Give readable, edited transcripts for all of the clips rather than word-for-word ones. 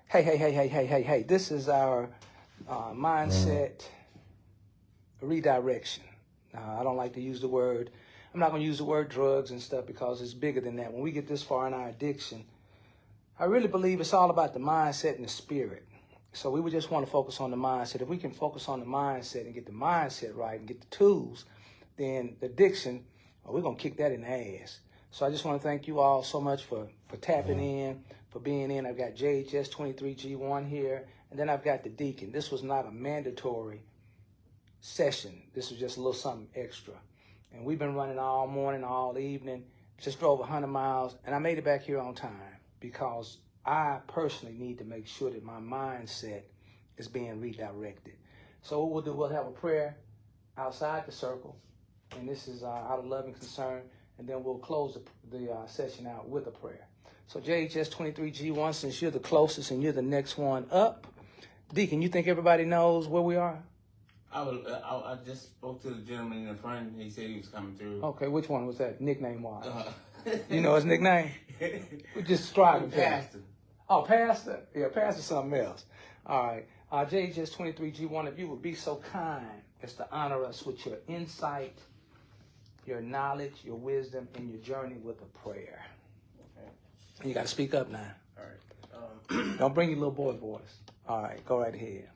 Hey. This is our mindset redirection. I don't like to use the word, I'm not going to use the word drugs and stuff because it's bigger than that. When we get this far in our addiction, I really believe it's all about the mindset and the spirit. So we would just want to focus on the mindset. If we can focus on the mindset and get the mindset right and get the tools, then the addiction, we're going to kick that in the ass. So I just want to thank you all so much for tapping in, for being in. I've got JHS 23G1 here, and then I've got the deacon. This was not a mandatory session. This was just a little something extra. And we've been running all morning, all evening, just drove 100 miles, and I made it back here on time because I personally need to make sure that my mindset is being redirected. So what we'll do, we'll have a prayer outside the circle, and this is out of love and concern, and then we'll close the session out with a prayer. So JHS 23G1, since you're the closest and you're the next one up, Deacon, you think everybody knows where we are? I just spoke to the gentleman in the front. He said he was coming through. Okay, which one was that, nickname-wise? You know his nickname? We're just striving. Pastor. Oh, Pastor? Yeah, Pastor something else. All right. JHS 23G1, if you would be so kind as to honor us with your insight, your knowledge, your wisdom, and your journey with a prayer. Okay. You got to speak up now. All right. Don't bring your little boy voice. All right, go right ahead.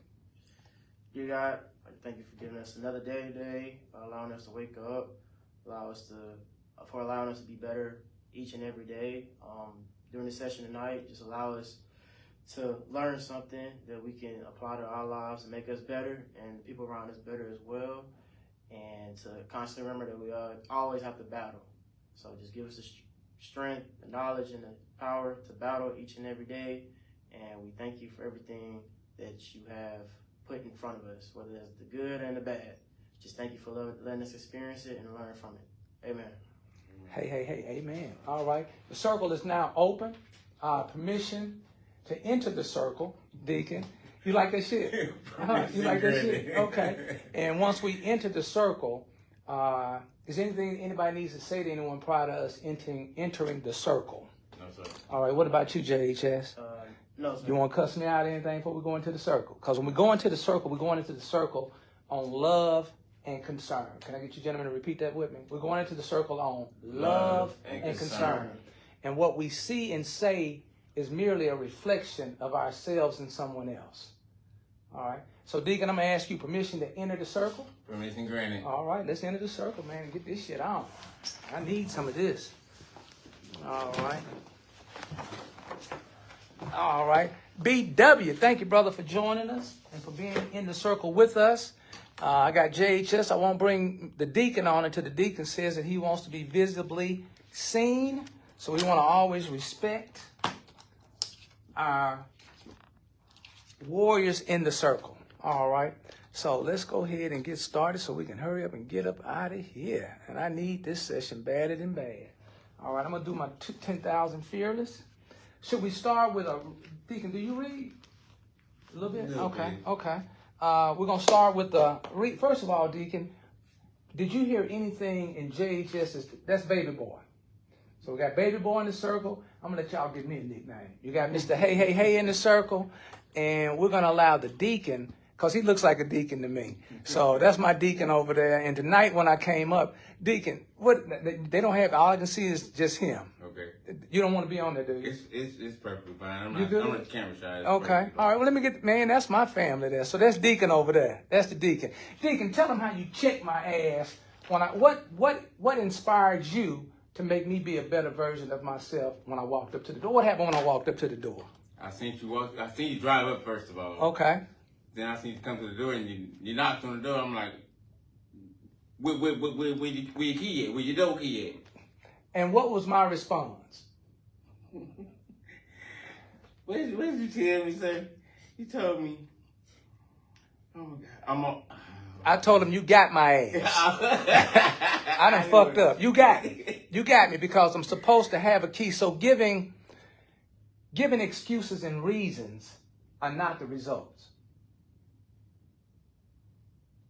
Dear God, I thank you for giving us another day today, allowing us to wake up, for allowing us to be better each and every day. During the session tonight, just allow us to learn something that we can apply to our lives and make us better and people around us better as well. And to constantly remember that we always have to battle. So just give us the strength, the knowledge, and the power to battle each and every day. And we thank you for everything that you have put in front of us, whether it's the good and the bad. Just thank you for letting us experience it and learn from it. Amen. Hey, amen. All right. The circle is now open. Permission to enter the circle, Deacon. You like that shit? You like that shit? Okay. And once we enter the circle, is anything anybody needs to say to anyone prior to us entering the circle? No, sir. All right. What about you, JHS? No, sir. You want to cuss me out or anything before we go into the circle? Because when we go into the circle, we're going into the circle on love and concern. Can I get you gentlemen to repeat that with me? We're going into the circle on love and concern. And what we see and say is merely a reflection of ourselves and someone else. All right. So, Deacon, I'm going to ask you permission to enter the circle. Permission granted. All right. Let's enter the circle, man, and get this shit on. I need some of this. All right. All right. BW, thank you, brother, for joining us and for being in the circle with us. I got JHS. I won't bring the deacon on until the deacon says that he wants to be visibly seen. So we want to always respect our warriors in the circle. All right. So let's go ahead and get started so we can hurry up and get up out of here. And I need this session badder than bad. All right. I'm going to do my 10,000 fearless. Should we start with a, Deacon, do you read? A little bit? Okay. We're going to start with the, first of all, Deacon, did you hear anything in JHS? That's Baby Boy. So we got Baby Boy in the circle. I'm going to let y'all give me a nickname. You got Mr. Hey in the circle. And we're going to allow the deacon, because he looks like a deacon to me. So that's my deacon over there. And tonight when I came up, Deacon, what they don't have, all I can see is just him. Okay. You don't want to be on there, do you? It's perfectly fine. I'm You not good? on the camera shy. Okay. All right. Well, let me get, man, that's my family there. So that's Deacon over there. That's the Deacon. Deacon, tell him how you checked my ass when what inspired you to make me be a better version of myself when I walked up to the door? What happened when I walked up to the door? I seen you drive up first of all. Okay. Then I seen you come to the door and you knocked on the door. I'm like, where your key at? Where your door key at? And what was my response? What did you tell me, sir? You told me, oh my God, I told him, you got my ass. I done fucked up. You got me. You got me because I'm supposed to have a key. So giving excuses and reasons are not the results.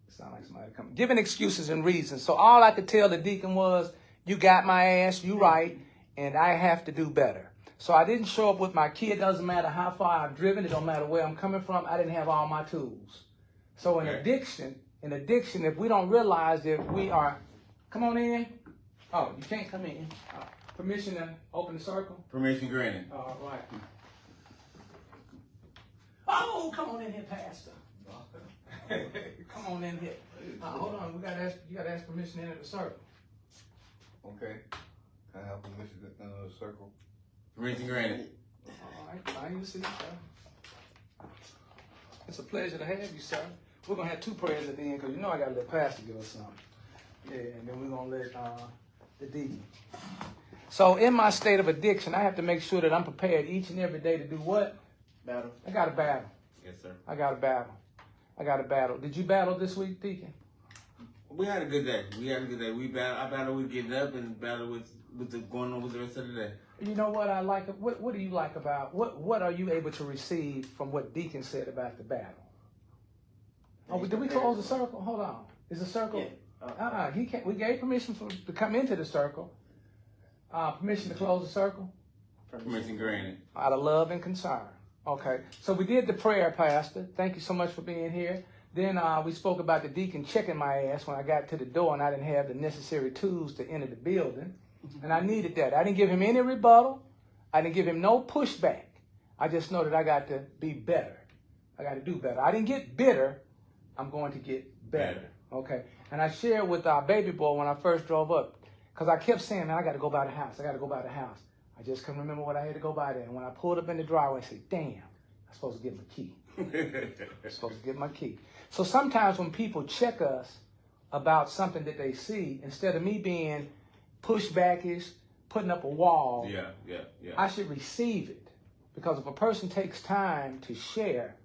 Sound like somebody coming. Giving excuses and reasons. So all I could tell the deacon was, you got my ass, you right, and I have to do better. So I didn't show up with my key. It doesn't matter how far I've driven. It don't matter where I'm coming from. I didn't have all my tools. So in addiction, if we don't realize that we are, come on in. Oh, you can't come in. Permission to open the circle? Permission granted. All right. Oh, come on in here, Pastor. Come on in here. Hold on, you gotta ask permission to enter the circle. Okay. Can I have permission to enter the circle? Permission granted. All right, now you see, sir. It's a pleasure to have you, sir. We're gonna have two prayers at the end because you know I gotta let Pastor give us something. Yeah, and then we're gonna let the deacon. So in my state of addiction, I have to make sure that I'm prepared each and every day to do what? Battle. I got a battle. Yes, sir. I got a battle. Did you battle this week, Deacon? We had a good day. I battled with getting up and battled with the going on with the rest of the day. You know what I like? What do you like about what are you able to receive from what Deacon said about the battle? Oh, did we close the circle? Hold on. Is the circle? Yeah. He can't. We gave permission to come into the circle. Permission to close the circle. Permission granted. Out of love and concern. Okay. So we did the prayer, Pastor. Thank you so much for being here. Then we spoke about the deacon checking my ass when I got to the door and I didn't have the necessary tools to enter the building. And I needed that. I didn't give him any rebuttal. I didn't give him no pushback. I just know that I got to be better. I got to do better. I didn't get bitter. I'm going to get better. Okay. And I shared with our baby boy when I first drove up because I kept saying, man, I got to go by the house. I got to go by the house. I just couldn't remember what I had to go by there. And when I pulled up in the driveway, I said, damn, I'm supposed to get my key. I'm supposed to get my key. So sometimes when people check us about something that they see, instead of me being pushbackish, putting up a wall, I should receive it. Because if a person takes time to share,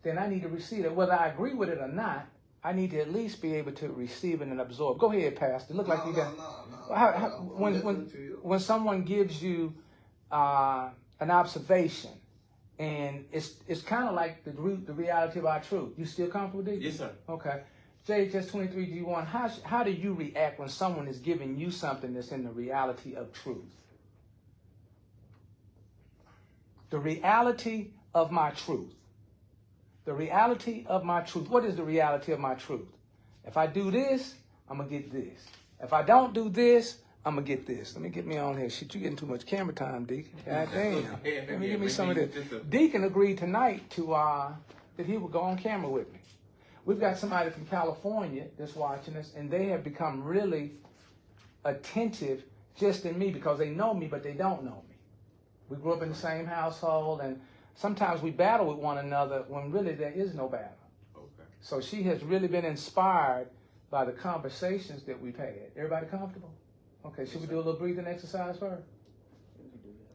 then I need to receive it. Whether I agree with it or not, I need to at least be able to receive it and absorb. Go ahead, Pastor. Look like you got. When someone gives you an observation, and it's kind of like the reality of our truth. You still comfortable, D? Yes, sir. Okay. JHS 23G1. How do you react when someone is giving you something that's in the reality of truth? The reality of my truth. The reality of my truth. What is the reality of my truth? If I do this, I'm going to get this. If I don't do this, I'm going to get this. Let me get me on here. Shit, you getting too much camera time, Deacon. God damn. Let me give me some of this. Deacon agreed tonight to that he would go on camera with me. We've got somebody from California that's watching us, and they have become really attentive just in me because they know me, but they don't know me. We grew up in the same household, and sometimes we battle with one another when really there is no battle. Okay. So she has really been inspired by the conversations that we've had. Everybody comfortable? Okay, should we do a little breathing exercise first?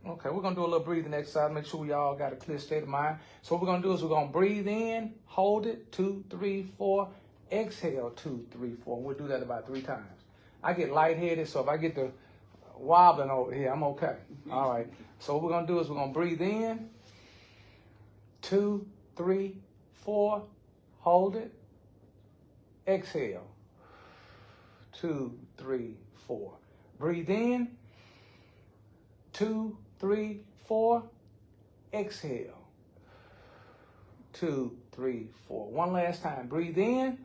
Okay, we're going to do a little breathing exercise, make sure we all got a clear state of mind. So what we're going to do is we're going to breathe in, hold it, 2, 3, 4, exhale, 2, 3, 4. We'll do that about 3 times. I get lightheaded, so if I get the wobbling over here, I'm okay. All right, so what we're going to do is we're going to breathe in, 2, 3, 4, hold it, exhale, 2, 3, 4. Breathe in, 2, 3, 4, exhale, 2, 3, 4. One last time. Breathe in,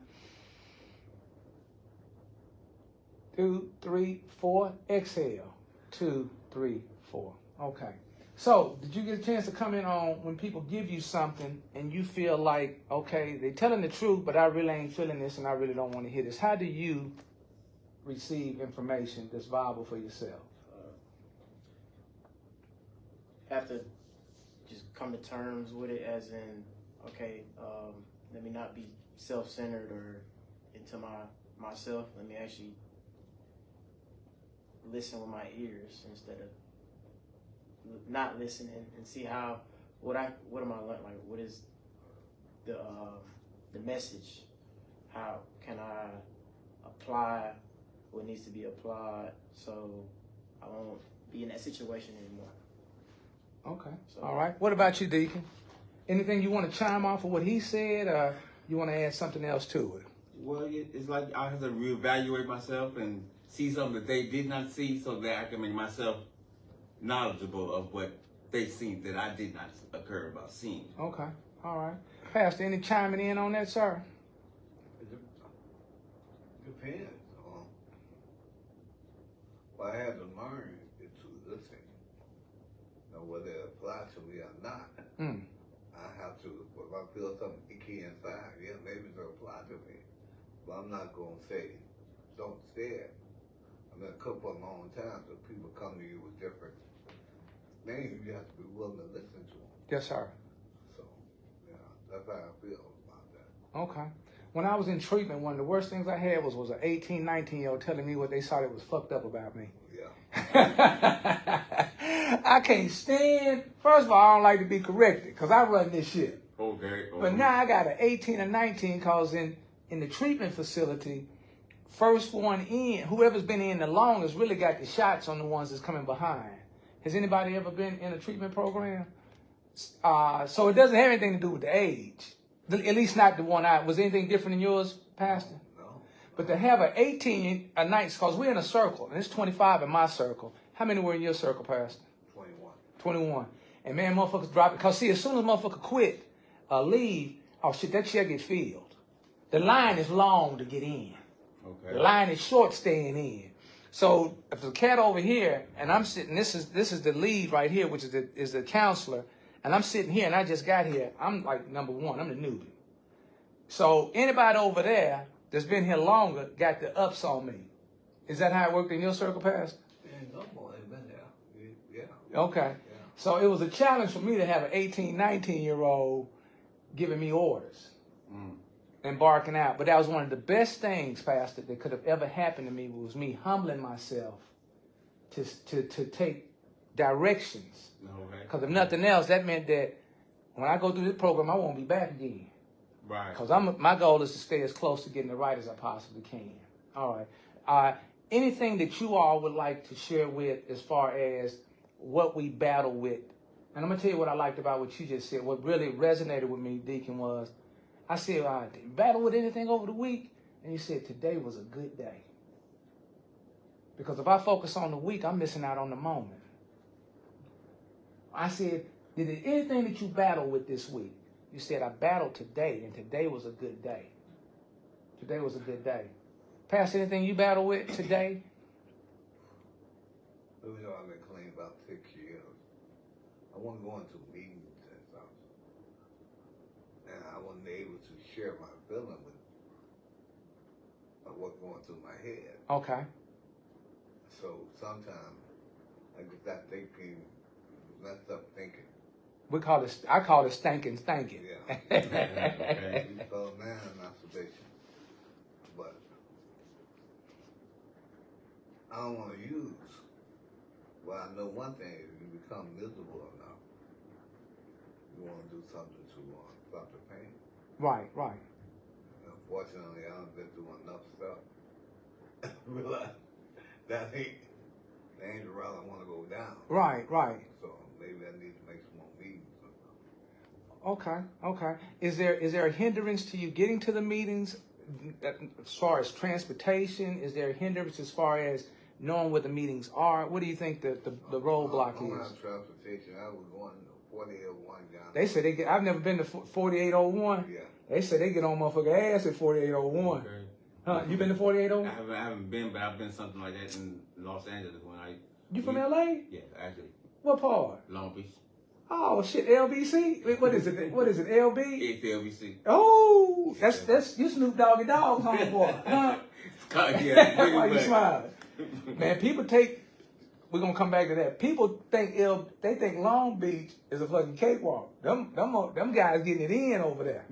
2, 3, 4, exhale, 2, 3, 4. Okay. So, did you get a chance to comment on when people give you something and you feel like, okay, they're telling the truth, but I really ain't feeling this and I really don't want to hear this? How do you receive information that's viable for yourself? Have to just come to terms with it as in, okay, let me not be self-centered or into myself. Let me actually listen with my ears instead of not listening and see how, what am I learning? Like, what is the message? How can I apply what needs to be applied so I won't be in that situation anymore? Okay. So, all right. What about you, Deacon? Anything you want to chime off of what he said, or you want to add something else to it? Well, it's like I have to reevaluate myself and see something that they did not see so that I can make myself knowledgeable of what they seen that I did not occur about seeing. Okay. All right. Pastor, any chiming in on that, sir? It depends. Well, I had to learn it to listen. Now, whether it applies to me or not, I have to, if I feel something icky inside, yeah, maybe it'll apply to me. But I'm not going to say, don't say it. I mean, a couple of long times, if people come to you with different things, you have to be willing to listen to them. Yes, sir. So, yeah, that's how I feel about that. Okay. When I was in treatment, one of the worst things I had was an 18, 19-year-old telling me what they thought it was fucked up about me. Yeah. I can't stand, first of all, I don't like to be corrected because I run this shit. Okay. But now I got an 18 or 19 because in the treatment facility, first one in, whoever's been in the longest really got the shots on the ones that's coming behind. Has anybody ever been in a treatment program? So it doesn't have anything to do with the age. At least not the one was anything different in yours, Pastor? No. But to have an 18 a night, because we're in a circle, and it's 25 in my circle. How many were in your circle, Pastor? 21. 21. And man, motherfuckers drop it. Because see, as soon as motherfucker quit, leave, oh shit, that chair get filled. The line is long to get in. Okay. The line is short staying in. So if the cat over here, and I'm sitting, this is the lead right here, which is the counselor, and I'm sitting here, and I just got here. I'm like number one. I'm the newbie. So anybody over there that's been here longer got the ups on me. Is that how it worked in your circle, Pastor? Yeah, no more. They've been there. Yeah. Okay. Yeah. So it was a challenge for me to have an 18, 19-year-old giving me orders and barking out. But that was one of the best things, Pastor, that could have ever happened to me was me humbling myself to take directions. Because if nothing else, that meant that when I go through this program, I won't be back again. Right. Because my goal is to stay as close to getting it right as I possibly can. All right. Anything that you all would like to share with as far as what we battle with? And I'm going to tell you what I liked about what you just said. What really resonated with me, Deacon, was I said, did you battle with anything over the week? And you said, today was a good day. Because if I focus on the week, I'm missing out on the moment. I said, did there anything that you battled with this week? You said, I battled today, and today was a good day. Today was a good day. Pastor, anything you battled with today? You know, I've been clean about 6 years. I wasn't going to meetings and stuff. And I wasn't able to share my feeling with what's going through my head. Okay. So sometimes I get that thinking, messed up thinking. I call it stinking. Yeah. Okay. We call it man masturbation. But I don't want to use. Well, I know one thing, if you become miserable enough, you want to do something to stop the pain. Right. Unfortunately, I've been through enough stuff. Realize that ain't the route I want to go down. Right. So maybe I need to make some more meetings or something. Okay. Is there a hindrance to you getting to the meetings as far as transportation? Is there a hindrance as far as knowing where the meetings are? What do you think the roadblock I don't is? have transportation. I was going to 4801 down. They say I've never been to 4801. Yeah. They say they get on motherfucker ass at 4801. Okay. Huh? You been to 4801? I haven't been, but I've been something like that in Los Angeles when I. You from LA? Yeah, actually. What part? Long Beach. Oh shit, LBC? Wait, what is it? LB? It's LBC. Oh, that's you Snoop Doggy Dogg's homeboy, huh? Yeah. Why you smiling? Man, people we're gonna come back to that. People think they think Long Beach is a fucking cakewalk. Them guys getting it in over there.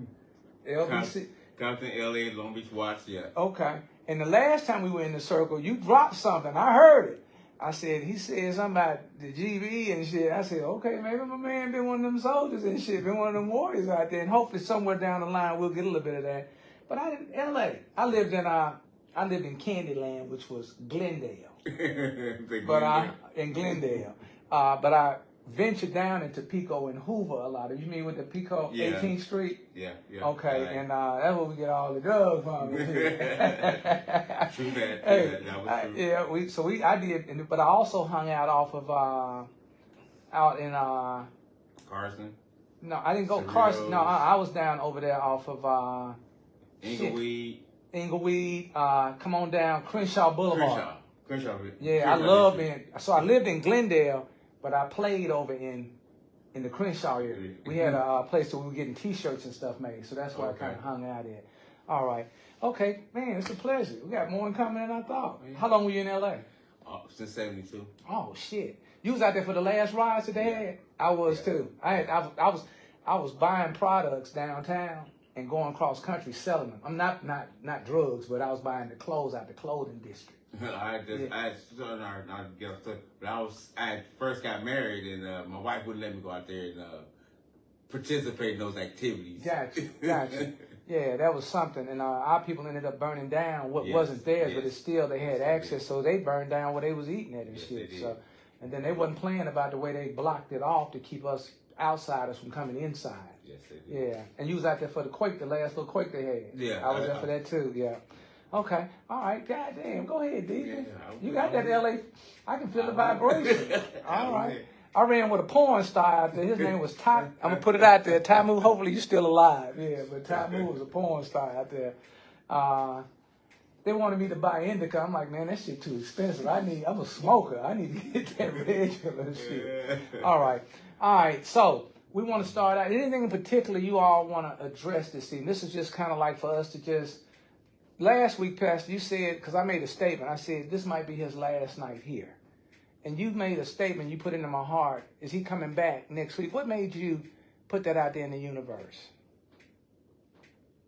LBC. Compton, LA, Long Beach, Watts, yeah. Okay. And the last time we were in the circle, you dropped something. I heard it. He said something about the GB and shit. I said, okay, maybe my man been one of them soldiers and shit, been one of them warriors out there. And hopefully somewhere down the line we'll get a little bit of that. But LA. I lived in Candyland, which was Glendale. In Glendale. But I ventured down into Pico and Hoover a lot. You mean with the Pico 18th Street? Yeah. Okay, right. and that's where we get all the drugs from. True that. Hey, that was true. I did, but I also hung out off of, out in Carson. No, I didn't go Cerritos. Carson. No, I was down over there off of Ingleweed. Ingleweed. Come on down Crenshaw Boulevard. Crenshaw. Yeah, I love being. So I lived in Glendale, but I played over in the Crenshaw area. We had a place where we were getting T-shirts and stuff made, so that's why I kind of hung out there. All right. Okay, man, it's a pleasure. We got more in common than I thought. How long were you in L.A.? Since 72. Oh shit! You was out there for the last rides that they had. I was too. I was buying products downtown and going cross country selling them. I'm not drugs, but I was buying the clothes out the clothing district. I first got married and my wife wouldn't let me go out there and participate in those activities. Gotcha. Yeah, that was something. And our people ended up burning down what wasn't theirs, but it's still they had access, so they burned down what they was eating at and shit. So, and then they wasn't playing about the way they blocked it off to keep us outsiders from coming inside. Yes, they did. Yeah, and you was out there for the quake, the last little quake they had. Yeah, I was there for that too. Yeah. Okay. All right. Goddamn. Go ahead, D. You got that LA. I can feel the vibration. All right. I ran with a porn star out there. His name was Ty. I'm gonna put it out there. Tamu. Hopefully you're still alive. Yeah, but Tamu was a porn star out there. They wanted me to buy indica. I'm like, man, that shit too expensive. I'm a smoker. I need to get that regular shit. All right. So we want to start out. Anything in particular you all want to address this evening? This is just kind of like for us to just. Last week, Pastor, you said, because I made a statement, I said, this might be his last night here. And you made a statement, you put into my heart, is he coming back next week? What made you put that out there in the universe?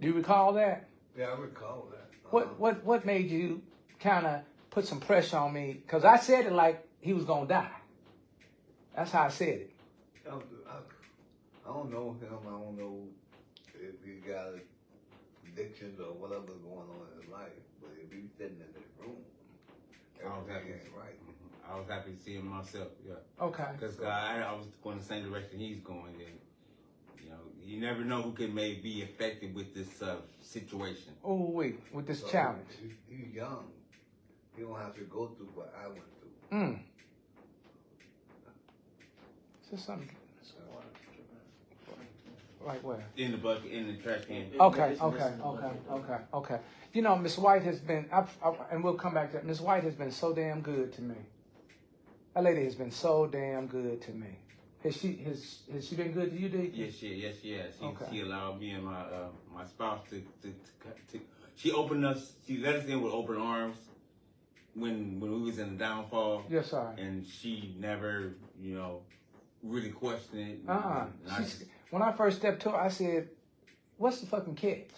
Do you recall that? Yeah, I recall that. What made you kind of put some pressure on me? Because I said it like he was going to die. That's how I said it. I don't know him. I don't know if he got addictions or whatever's going on in his life, but if he's sitting in this room, everything ain't right. I was happy to see him myself, yeah. Okay. Because I was going the same direction he's going, and you never know who can maybe be affected with this situation. Oh, wait, with this challenge. He's young. He don't have to go through what I went through. Is something? Like where? In the bucket, in the trash can. Okay. You know, Miss White has been, and we'll come back to that. Miss White has been so damn good to me. That lady has been so damn good to me. Has she been good to you, D? Yes, she has. Okay. She allowed me and my spouse to she let us in with open arms when we was in the downfall. Yes, sir. And she never, really questioned it. When I first stepped to her, I said, "What's the fucking catch?"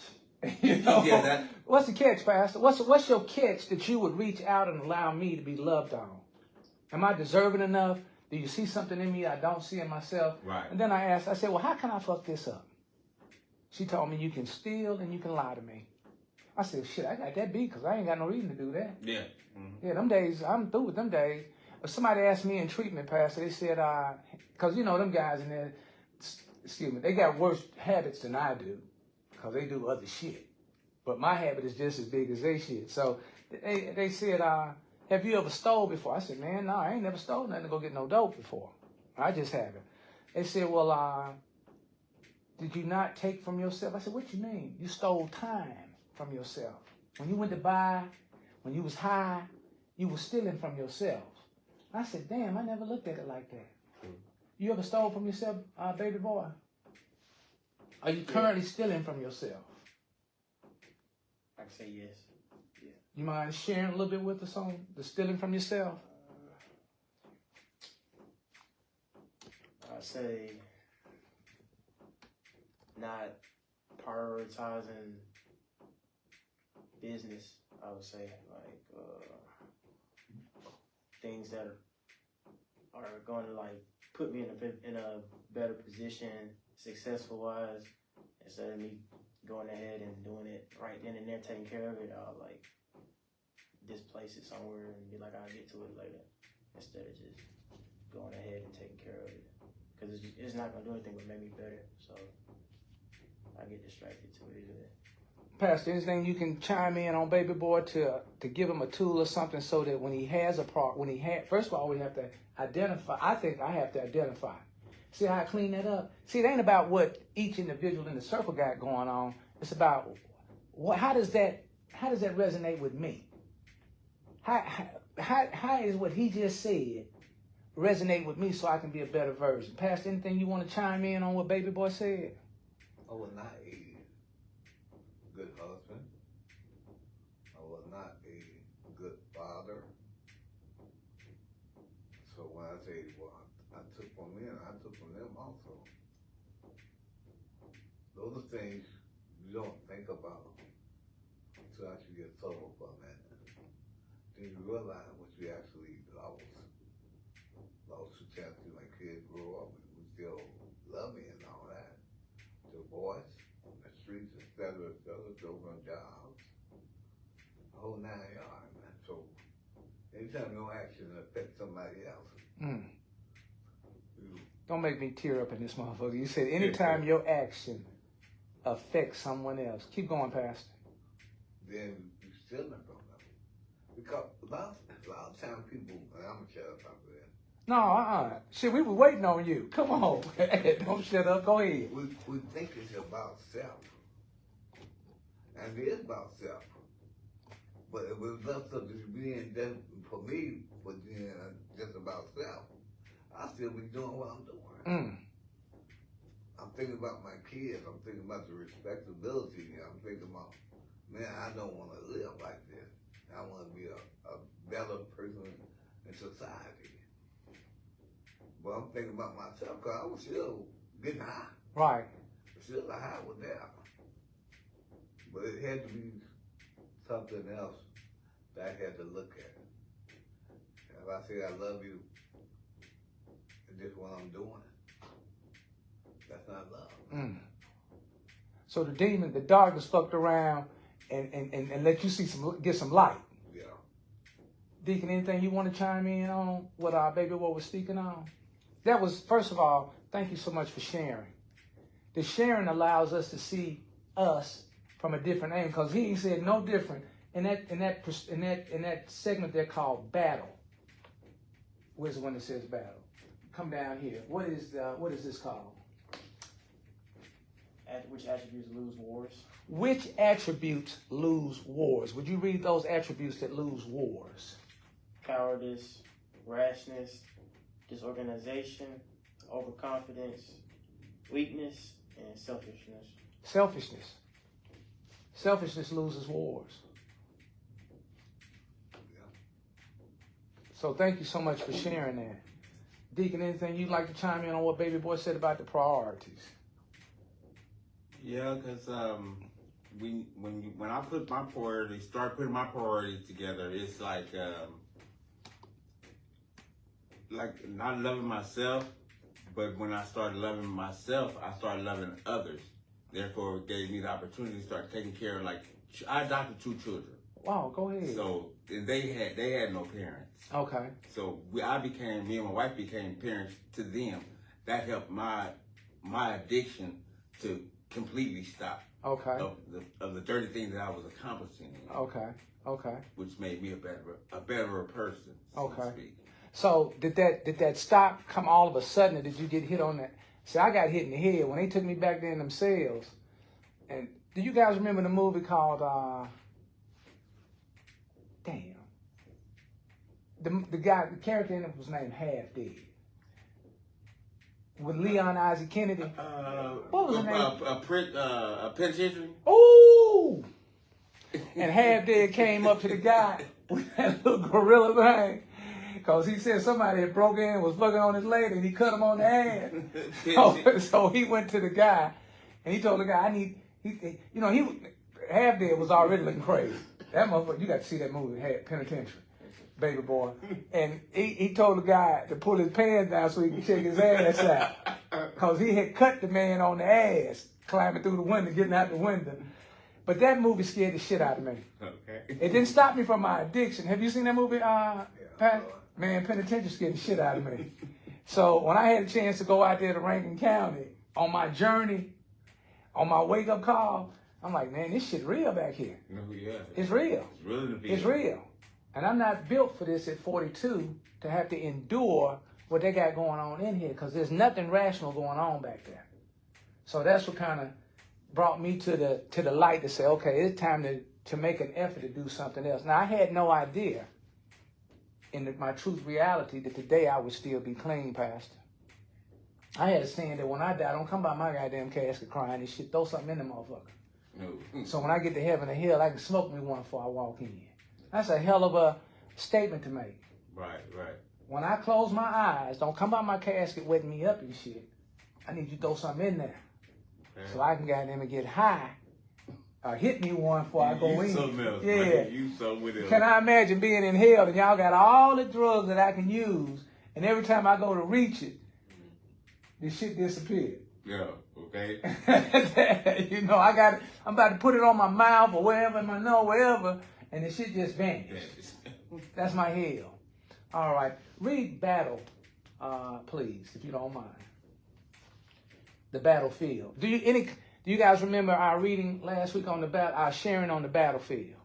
What's the catch, Pastor? What's your catch that you would reach out and allow me to be loved on? Am I deserving enough? Do you see something in me I don't see in myself? Right. And then I said, well, how can I fuck this up? She told me, you can steal and you can lie to me. I said, shit, I got that beat because I ain't got no reason to do that. Yeah. Mm-hmm. Yeah, them days, I'm through with them days. Somebody asked me in treatment, Pastor, they said, because them guys in there, excuse me, they got worse habits than I do because they do other shit. But my habit is just as big as they shit. So they said, have you ever stole before? I said, man, no, I ain't never stole nothing to go get no dope before. I just haven't. They said, well, did you not take from yourself? I said, what you mean? You stole time from yourself. When you went to buy, when you was high, you was stealing from yourself. I said, damn, I never looked at it like that. You ever stole from yourself, baby boy? Are you currently stealing from yourself? I can say yes. Yeah. You mind sharing a little bit with us on the stealing from yourself? I'd say not prioritizing business. I would say like things that are going to like put me in a better position, successful wise, instead of me going ahead and doing it right then and there, taking care of it. I'll like displace it somewhere and be like, I'll get to it later, instead of just going ahead and taking care of it, because it's not gonna do anything but make me better. So I get distracted to it either. Pastor, anything you can chime in on Baby Boy to give him a tool or something so that when he has a part, first of all, we have to identify. I think I have to identify. See how I clean that up? See, it ain't about what each individual in the circle got going on. It's about how does that resonate with me? How is what he just said resonate with me so I can be a better version? Pastor, anything you want to chime in on what Baby Boy said? I was not a good husband. I was not a good father. So when I say, well, I took from men, I took from them also. Those are things you don't think about until after you get sober from it. Then you realize what you actually lost. Lost the chance to my kids grow up and we still love me and all that. Divorce on the streets, etc., children, jobs, the whole 9 yards, man. So anytime your action affects somebody else. Don't make me tear up in this motherfucker. You said anytime your action affects someone else. Keep going, Pastor. Then you still not from them. Because a lot of times people, and I'm going to shut up after that. No, Shit, we were waiting on you. Come on. Don't shut up. Go ahead. We think it's about self. And it is about self. But if it was left up to being just, for me, for being just about self, I still be doing what I'm doing. I'm thinking about my kids. I'm thinking about the respectability. I'm thinking about, man, I don't want to live like this. I want to be a better person in society. But I'm thinking about myself because I was still getting high. Right. Still the high was there. But it had to be something else that I had to look at. If I say I love you, and this is what I'm doing, that's not love. So the demon, the darkness fucked around and let you get some light. Yeah. Deacon, anything you want to chime in on what our Baby Boy was speaking on? That was, first of all, thank you so much for sharing. The sharing allows us to see us from a different angle, because he said no different in that segment there called battle. Where's the one that says battle? Come down here. What is this called? Which attributes lose wars? Which attributes lose wars? Would you read those attributes that lose wars? Cowardice, rashness, disorganization, overconfidence, weakness, and selfishness. Selfishness. Selfishness loses wars. Yeah. So thank you so much for sharing that. Deacon, anything you'd like to chime in on what Baby Boy said about the priorities? Yeah, because when I put my priorities, start putting my priorities together, it's like not loving myself, but when I started loving myself, I started loving others. Therefore, it gave me the opportunity to start taking care of, I adopted 2 children. Wow, go ahead. So they had no parents. Okay. So me and my wife became parents to them. That helped my addiction to completely stop. Okay. Of the dirty things that I was accomplishing. Okay. Okay. Which made me a better person. So to speak. So did that stop come all of a sudden, or did you get hit on that? See, I got hit in the head when they took me back there in them cells. And do you guys remember the movie called the character in it was named Half Dead. With Leon Isaac Kennedy. What was his name? A penitentiary. Ooh! And Half Dead came up to the guy with that little gorilla thing. Because he said somebody had broke in and was fucking on his leg and he cut him on the ass. So he went to the guy and he told the guy, Half Dead was already looking crazy. That motherfucker, you got to see that movie, Penitentiary, Baby Boy. And he told the guy to pull his pants down so he could check his ass out. Because he had cut the man on the ass, climbing through the window, getting out the window. But that movie scared the shit out of me. Okay. It didn't stop me from my addiction. Have you seen that movie, Pat? Man, Penitentiary scared the shit out of me. So when I had a chance to go out there to Rankin County on my journey, on my wake-up call, I'm like, man, this shit real back here. No, yeah. It's real. It's real in the field. It's real. And I'm not built for this at 42 to have to endure what they got going on in here, because there's nothing rational going on back there. So that's what kind of brought me to the light to say, okay, it's time to make an effort to do something else. Now, I had no idea in my truth reality that today I would still be clean, Pastor. I had a saying that when I die, don't come by my goddamn casket crying and shit. Throw something in the motherfucker. No. So when I get to heaven or hell, I can smoke me one before I walk in. That's a hell of a statement to make. Right. When I close my eyes, don't come by my casket wetting me up and shit. I need you to throw something in there. Okay. So I can goddamn get high. Or hit me one before I go in. Something else, yeah. man. You something else. Can I imagine being in hell and y'all got all the drugs that I can use, and every time I go to reach it, this shit disappeared. Yeah, okay. You know, I'm about to put it on my mouth or wherever, in my nose, wherever, and the shit just vanished. That's my hell. All right. Read Battle, please, if you don't mind. The battlefield. Do you guys remember our reading last week on our sharing on the battlefield?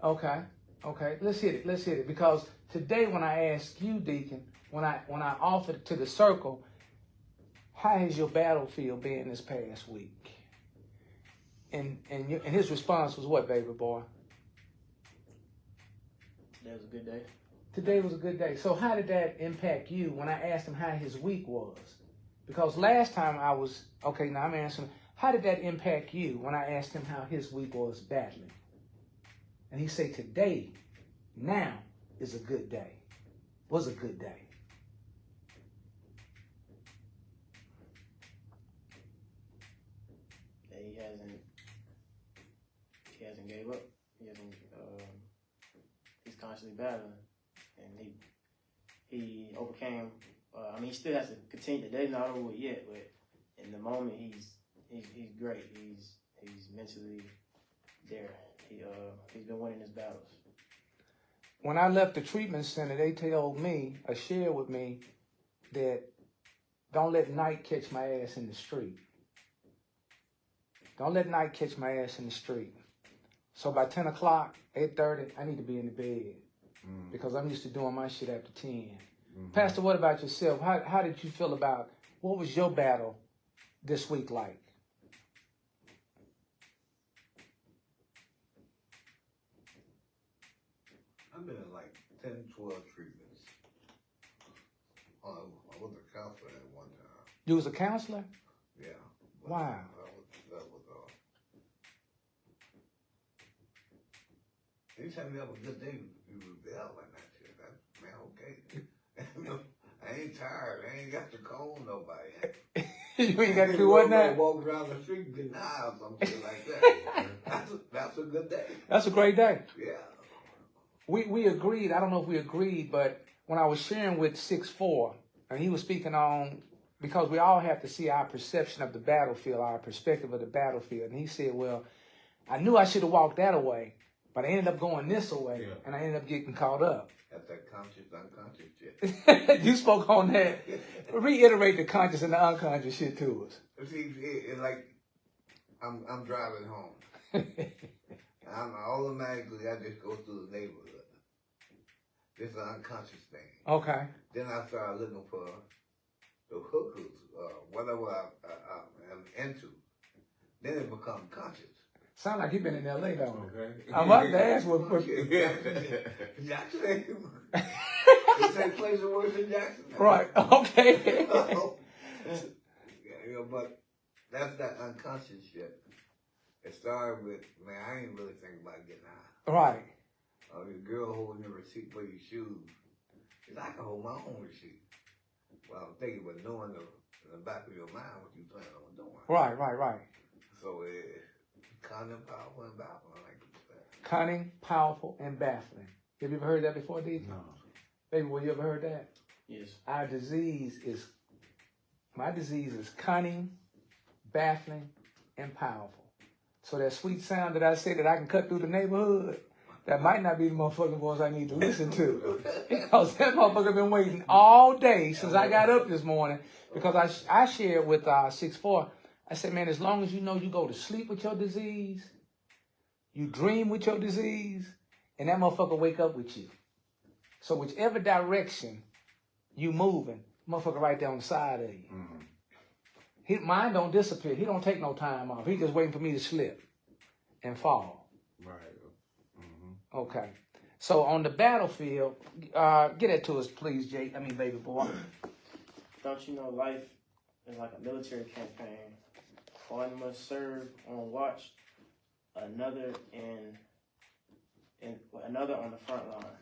Okay. Let's hit it. Because today when I asked you, Deacon, when I offered it to the circle, how has your battlefield been this past week? And his response was what, baby boy? Today was a good day. Today was a good day. So how did that impact you when I asked him how his week was? Because last time now I'm answering, how did that impact you when I asked him how his week was battling? And he said, today, now is a good day. Was a good day. He hasn't gave up. He's constantly battling, and he overcame. He still has to continue. The day's not over yet, but in the moment, he's great. He's mentally there. He's been winning his battles. When I left the treatment center, they told me, or shared with me, that don't let night catch my ass in the street. Don't let night catch my ass in the street. So by 10 o'clock, 8:30, I need to be in the bed because I'm used to doing my shit after 10. Mm-hmm. Pastor, what about yourself? How did you feel about, what was your battle this week like? I've been in like 10, 12 treatments. I was a counselor at one time. You was a counselor? Yeah. Wow. Anytime you have a good day, you rebel like that shit. That's, man, okay. I ain't tired. I ain't got to call nobody. You ain't got to do what now? Walk around the street and get high or something like that. That's a good day. That's a great day. Yeah. We agreed. I don't know if we agreed, but when I was sharing with 6'4", and he was speaking on, because we all have to see our perception of the battlefield, our perspective of the battlefield. And he said, well, I knew I should have walked that way, but I ended up going this way, and I ended up getting caught up. That's that conscious, unconscious shit. You spoke on that. Reiterate the conscious and the unconscious shit to us. See, it's like I'm driving home. I'm automatically, I just go through the neighborhood. This is an unconscious thing. Okay. Then I started looking for the hookers, whatever I'm into. Then it becomes conscious. Sound like you've been in L.A. though. Okay. I'm about to ask what. Jackson ain't the same place it was in Jackson. Right. Okay. But that's that unconscious shit. It started with, man, I ain't really thinking about getting high. Right. The girl holding the receipt for your shoes. Cause I can hold my own receipt. Well, I'm thinking about knowing in the back of your mind what you plan on doing. Right. So cunning, powerful, and baffling, like you said. Cunning, powerful, and baffling. Have you ever heard that before, D? No. Baby, well, you ever heard that? Yes. My disease is cunning, baffling, and powerful. So that sweet sound that I say that I can cut through the neighborhood, that might not be the motherfucking voice I need to listen to. Because that motherfucker been waiting all day since I got up this morning. Because I shared with 6'4", I said, man, as long as you know you go to sleep with your disease, you dream with your disease, and that motherfucker wake up with you. So whichever direction you moving, motherfucker right there on the side of you. Mm-hmm. His mind don't disappear. He don't take no time off. He just waiting for me to slip and fall. Right. Mm-hmm. Okay. So on the battlefield, get that to us, please, Jake. I mean, baby boy. Don't you know life is like a military campaign? One must serve on watch, another another on the front line.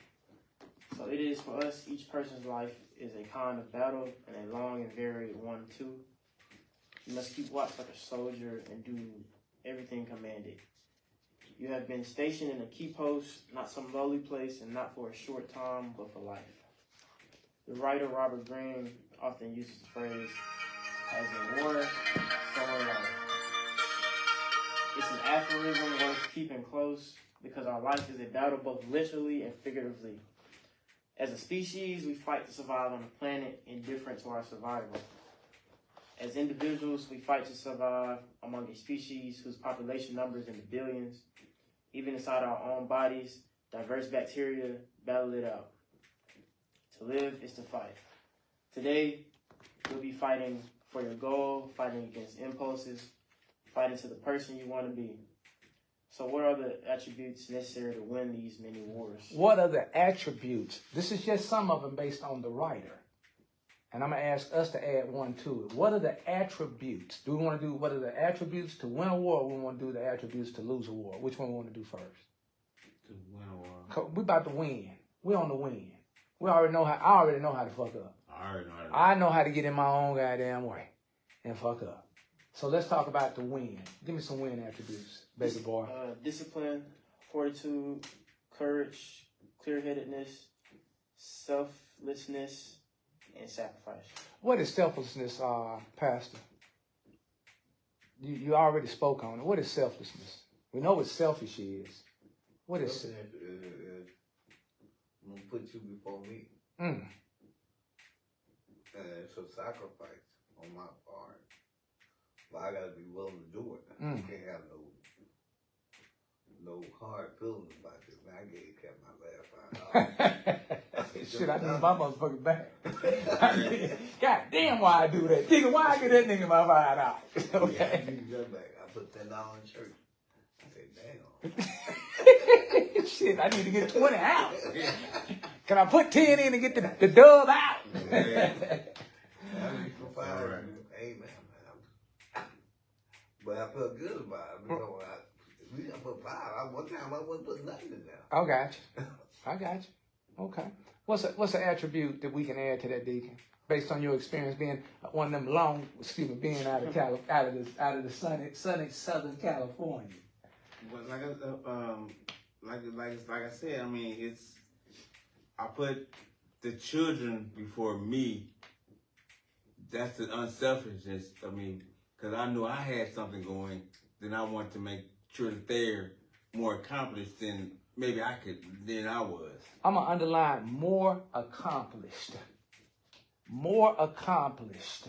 So it is for us, each person's life is a kind of battle and a long and varied one too. You must keep watch like a soldier and do everything commanded. You have been stationed in a key post, not some lowly place, and not for a short time, but for life. The writer Robert Greene often uses the phrase, as in war, so in life. It's an aphorism worth keeping close because our life is a battle both literally and figuratively. As a species, we fight to survive on a planet indifferent to our survival. As individuals, we fight to survive among a species whose population numbers in the billions. Even inside our own bodies, diverse bacteria battle it out. To live is to fight. Today, you'll be fighting for your goal, fighting against impulses, fighting to the person you want to be. So what are the attributes necessary to win these many wars? What are the attributes? This is just some of them based on the writer. And I'm going to ask us to add one to it. What are the attributes? Do we want to do what are the attributes to win a war, or we want to do the attributes to lose a war? Which one we want to do first? To win a war. We about to win. We on the win. I already know how to fuck up. I know how to get in my own goddamn way and fuck up. So let's talk about the win. Give me some win attributes, baby boy. Discipline, fortitude, courage, clear-headedness, selflessness, and sacrifice. What is selflessness, Pastor? You already spoke on it. What is selflessness? We know what selfish is. What is it? I'm going to put you before me. Mm. And it's a sacrifice on my part. But I got to be willing to do it. Mm. You can't have no hard feelings about this. Man, I kept my last $5. Shit, I need my motherfucking back. God damn, why I do that? Nigga, why I get that nigga my $5? Okay. Yeah, I need that back. I put $10 in church. I said, damn. Shit, I need to get 20 out. Can I put 10 in and get the dub out? Yeah. I mean, for $5, amen, man. But I felt good about it. You know, we got put $5. One time I wasn't putting nothing in there. I got you. Okay. What's an attribute that we can add to that, Deacon, based on your experience being one of them being out of the sunny Southern California? But like I said, I mean, I put the children before me. That's the unselfishness. I mean, because I knew I had something going, then I wanted to make sure that they're more accomplished than maybe than I was. I'm going to underline more accomplished. More accomplished.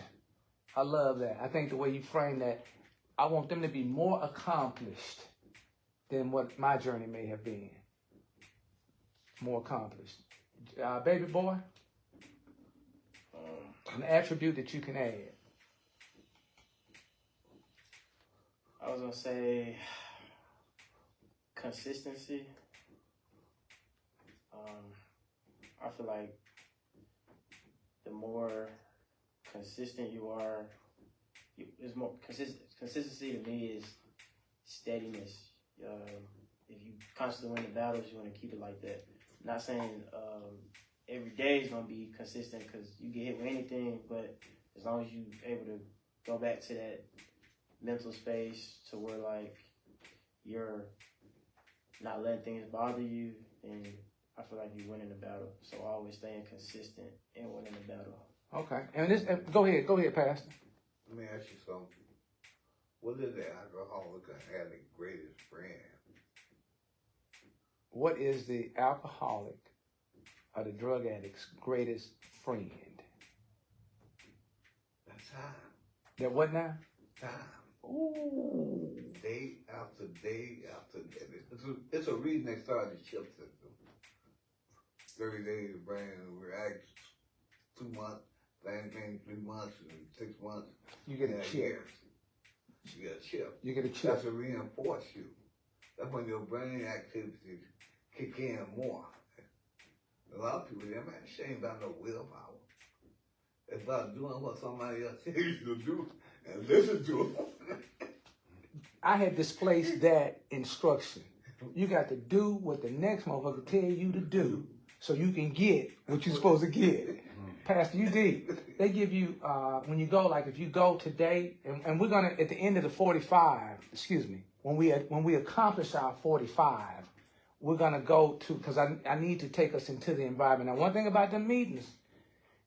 I love that. I think the way you frame that, I want them to be more accomplished than what my journey may have been. More accomplished. Baby boy, an attribute that you can add. I was going to say consistency. I feel like the more consistent you are, it's more consistency to me is steadiness. If you constantly win the battles, you want to keep it like that. Not saying every day is going to be consistent because you get hit with anything, but as long as you're able to go back to that mental space to where like you're not letting things bother you, and I feel like you're winning the battle. So always staying consistent and winning the battle. Okay, and go ahead, Pastor. Let me ask you something. What is the alcoholic and the greatest friend? What is the alcoholic or the drug addict's greatest friend? That's time. That what now? Time. Ooh. Day after day after day. It's a reason they started the chip system. 30 days, the brain reacts 2 months, same thing 3 months, and 6 months. You get a chip. Years. You get a chip. You get a chip. That's to reinforce you. That's when your brain activities kick in more. A lot of people, they're not ashamed about no willpower. It's about doing what somebody else tells you to do and listen to them. I had displaced that instruction. You got to do what the next motherfucker tell you to do so you can get what you're supposed to get. Pastor, you did. They give you, when you go, like if you go today, and we're going to, at the end of the 45, when we accomplish our 45, we're going to go to, because I need to take us into the environment. Now, one thing about the meetings,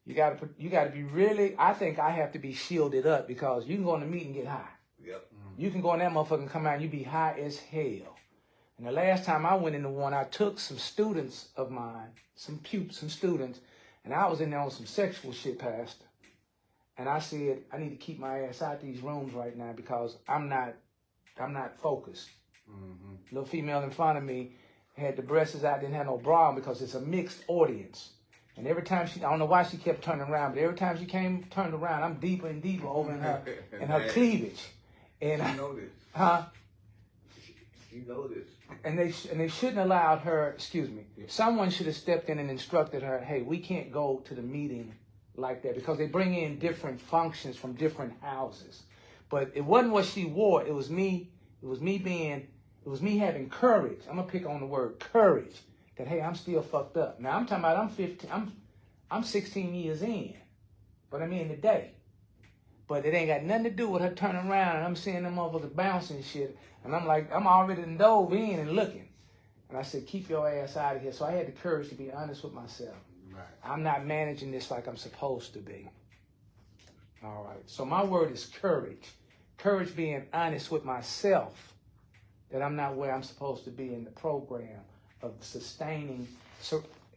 you got to be really, I think I have to be shielded up because you can go in the meeting and get high. Yep. You can go in that motherfucker and come out and you be high as hell. And the last time I went into one, I took some students of mine, some students, and I was in there on some sexual shit, Pastor. And I said, I need to keep my ass out these rooms right now because I'm not focused. Mm-hmm. Little female in front of me had the breasts out, didn't have no bra on because it's a mixed audience. And every time I don't know why she kept turning around, but every time she turned around, I'm deeper and deeper over in her cleavage. And You know this. huh? You know this. And they shouldn't allowed her, someone should have stepped in and instructed her, hey, we can't go to the meeting like that because they bring in different functions from different houses. But it wasn't what she wore. It was me having courage. I'm gonna pick on the word courage. That hey, I'm still fucked up. Now I'm talking about I'm 16 years in, but I'm in the day. But it ain't got nothing to do with her turning around and I'm seeing them motherfuckers bouncing and shit. And I'm like, I'm already dove in and looking. And I said, keep your ass out of here. So I had the courage to be honest with myself. Right. I'm not managing this like I'm supposed to be. All right. So my word is courage. Courage being honest with myself that I'm not where I'm supposed to be in the program of sustaining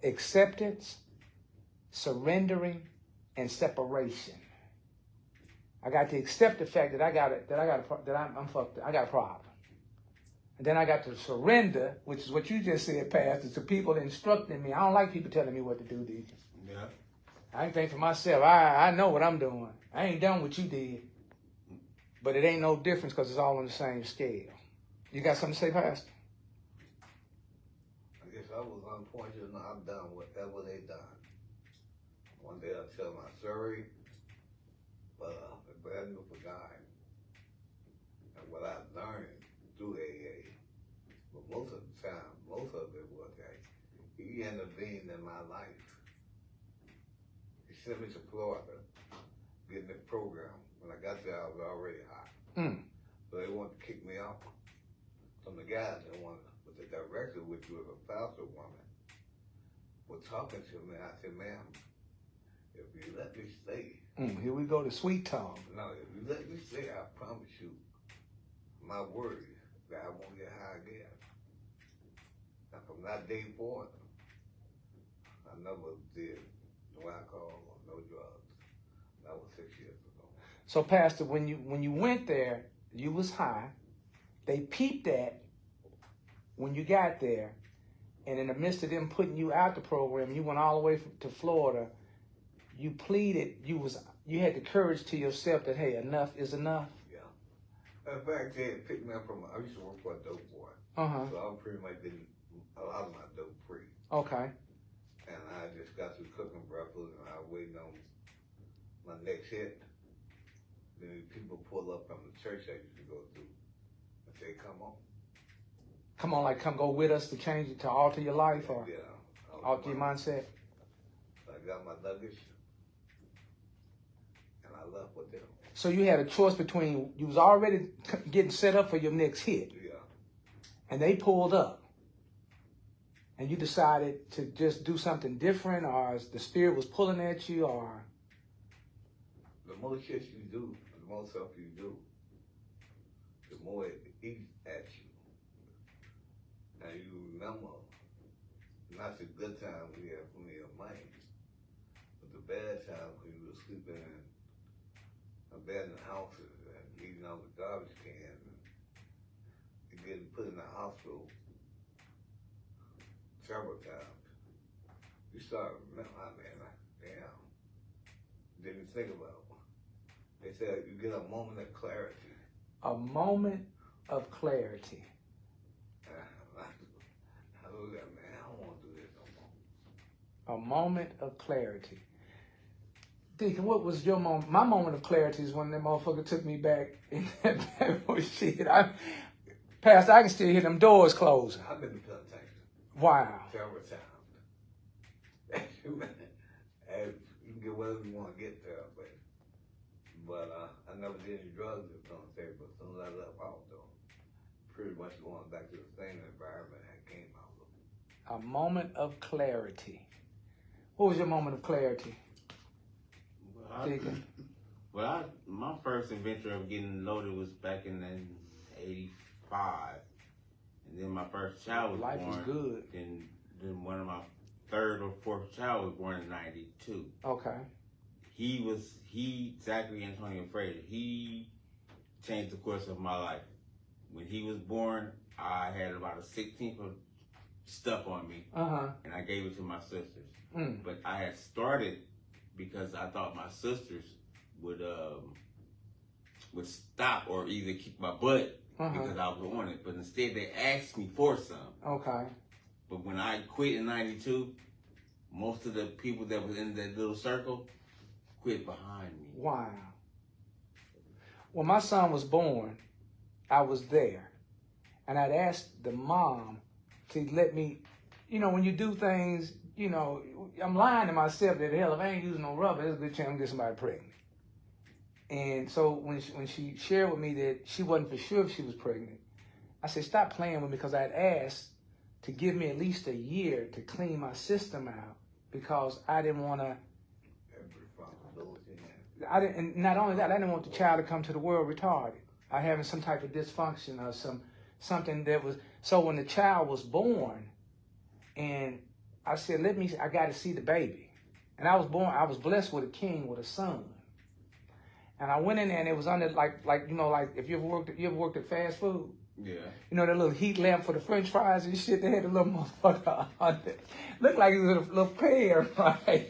acceptance, surrendering, and separation. I got to accept the fact that I'm fucked up. I got a problem. And then I got to surrender, which is what you just said, Pastor, to people instructing me. I don't like people telling me what to do, Deacon. Yeah. I ain't think for myself. I know what I'm doing. I ain't done what you did. But it ain't no difference because it's all on the same scale. You got something to say, Pastor? I guess I was unfortunate. I've done whatever they done. One day I'll tell my story, but I'm brand new for God. And what I've learned through AA, but most of the time, most of it was that he intervened in my life. He sent me to Florida, getting the program. When I got there, I was already high. So they wanted to kick me out. Some of the guys that wanted, but the director, which was a pastor woman, was talking to me. I said, ma'am, if you let me stay. Here we go to sweet talk. No, if you let me stay, I promise you, my word, that I won't get high again. Now, from that day forward, I never did no alcohol or no drugs. That was 6 years ago. So, Pastor, when you went there, you was high. They peeped that when you got there, and in the midst of them putting you out the program, you went all the way to Florida. You pleaded. You had the courage to yourself that hey, enough is enough. Yeah. In fact, they had picked me up from. I used to work for a dope boy. So I'm pretty much getting a lot of my dope free. Okay. And I just got through cooking breakfast, and I was waiting on my next hit. Then people pull up from the church I used to go to and say, come on. Come on, like come go with us to change it, to alter your life or alter your mindset. I got my luggage and I left with them. So you had a choice between, you was already getting set up for your next hit. Yeah. And they pulled up. And you decided to just do something different, or the spirit was pulling at you, or? The more shit you do, the more stuff you do, the more it eats at you. And you remember, not the good times we had from your mind, but the bad times when you were sleeping in abandoned houses and eating know, the garbage can and getting put in the hospital several times. You start remembering, like, damn, didn't think about it. They said you get a moment of clarity. A moment of clarity. I look at, man, I don't want to do this no more. A moment of clarity. Deacon, what was your moment? My moment of clarity is when that motherfucker took me back in that shit. Pastor, I can still hear them doors closing. I've been to Texas. Wow. Several times. And you can get whatever you want to get there, but I never did any drugs or something. But as soon as I left out, though, pretty much going back to the same environment I came out of. A moment of clarity. What was your moment of clarity? My first adventure of getting loaded was back in '85, and then my first child was Life born. was good. Then one of my third or fourth child was born in '92. Okay. Zachary Antonio Frazier, he changed the course of my life. When he was born, I had about a 16th of stuff on me, and I gave it to my sisters. But I had started because I thought my sisters would stop or either kick my butt because I was on it. But instead, they asked me for some. Okay. But when I quit in '92, most of the people that was in that little circle quit behind me. Wow. When my son was born, I was there. And I'd asked the mom to let me, you know, when you do things, you know, I'm lying to myself that, hell, if I ain't using no rubber, there's a good chance I'm going to get somebody pregnant. And so when she shared with me that she wasn't for sure if she was pregnant, I said, stop playing with me, because I'd asked to give me at least a year to clean my system out because I didn't want to. And not only that, I didn't want the child to come to the world retarded. I having some type of dysfunction or something that was. So when the child was born, and I said, I got to see the baby. And I was blessed with a king, with a son. And I went in there and it was under like if you ever worked at fast food. Yeah. You know, that little heat lamp for the French fries and shit. They had a little motherfucker on it. Looked like it was a little pear, right?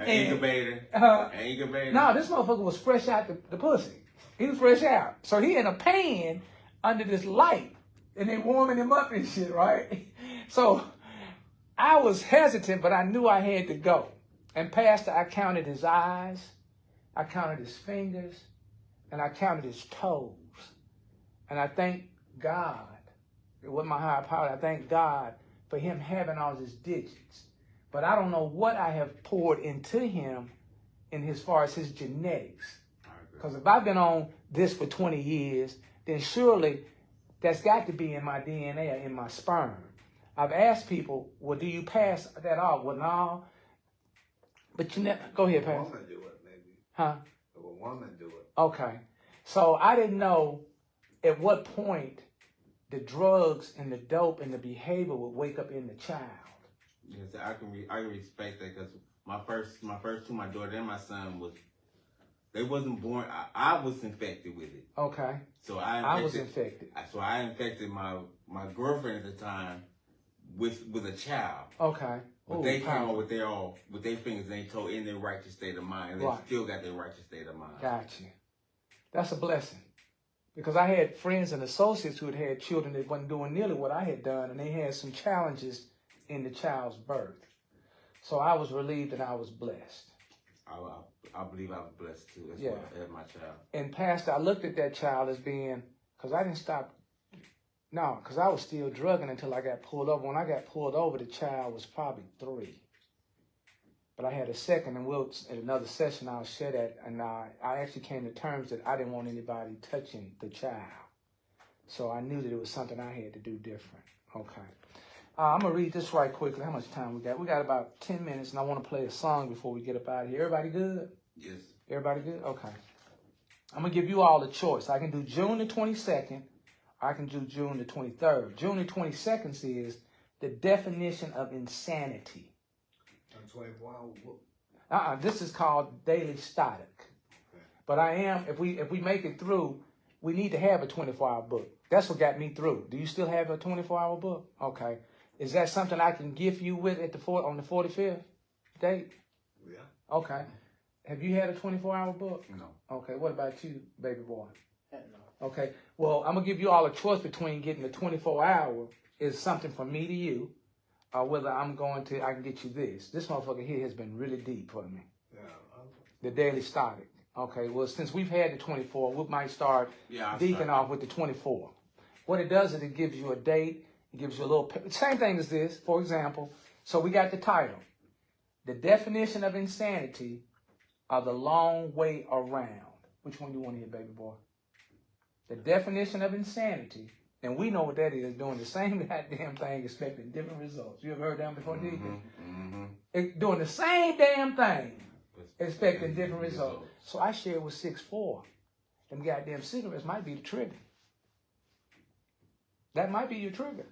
Incubator. Incubator. No, this motherfucker was fresh out the pussy. He was fresh out. So he in a pan under this light, and they warming him up and shit, right? So I was hesitant, but I knew I had to go. And Pastor, I counted his eyes, I counted his fingers, and I counted his toes. And I thank God, with my higher power, I thank God for him having all his digits. But I don't know what I have poured into him as far as his genetics. Because if I've been on this for 20 years, then surely that's got to be in my DNA or in my sperm. I've asked people, well, do you pass that off? Well, no. But you never, go ahead, Pastor. A woman do it, maybe. Huh? A woman do it. Okay. So I didn't know at what point the drugs and the dope and the behavior would wake up in the child. Yes, I can respect that, because my first two, my daughter and my son, they wasn't born. I was infected with it. Okay. So I was infected. So I infected my girlfriend at the time with a child. Okay. But they came out with their fingers and they told in their righteous state of mind. And they still got their righteous state of mind. Gotcha. That's a blessing. Because I had friends and associates who had children that wasn't doing nearly what I had done, and they had some challenges in the child's birth. So I was relieved and I was blessed. I believe I was blessed too as well as my child. And Pastor, I looked at that child as being, because I didn't stop, because I was still drugging until I got pulled over. When I got pulled over, the child was probably 3. But I had a second, and in another session I'll share that, and I actually came to terms that I didn't want anybody touching the child. So I knew that it was something I had to do different. Okay. I'm going to read this right quickly. How much time we got? We got about 10 minutes, and I want to play a song before we get up out of here. Everybody good? Yes. Everybody good? Okay. I'm going to give you all a choice. I can do June the 22nd. I can do June the 23rd. June the 22nd is the definition of insanity. 24 hours. This is called daily static. But I am, if we make it through, we need to have a 24-hour book. That's what got me through. Do you still have a 24-hour book? Okay. Is that something I can gift you with at on the 45th date? Yeah. Okay. Have you had a 24-hour book? No. Okay. What about you, baby boy? No. Okay. Well, I'm going to give you all a choice between getting the 24-hour is something from me to you, or whether I can get you this. This motherfucker here has been really deep for me. Yeah. The Daily Static. Okay, well, since we've had the 24, we might start deacon off with the 24. What it does is it gives you a date. It gives you a little, same thing as this, for example. So we got the title. The definition of insanity are the long way around. Which one do you want to hear, baby boy? The definition of insanity, and we know what that is, doing the same goddamn thing, expecting different results. You ever heard that before, Deacon? Doing the same damn thing, expecting different results. So I shared with 6'4". Them goddamn cigarettes might be the trigger. That might be your trigger.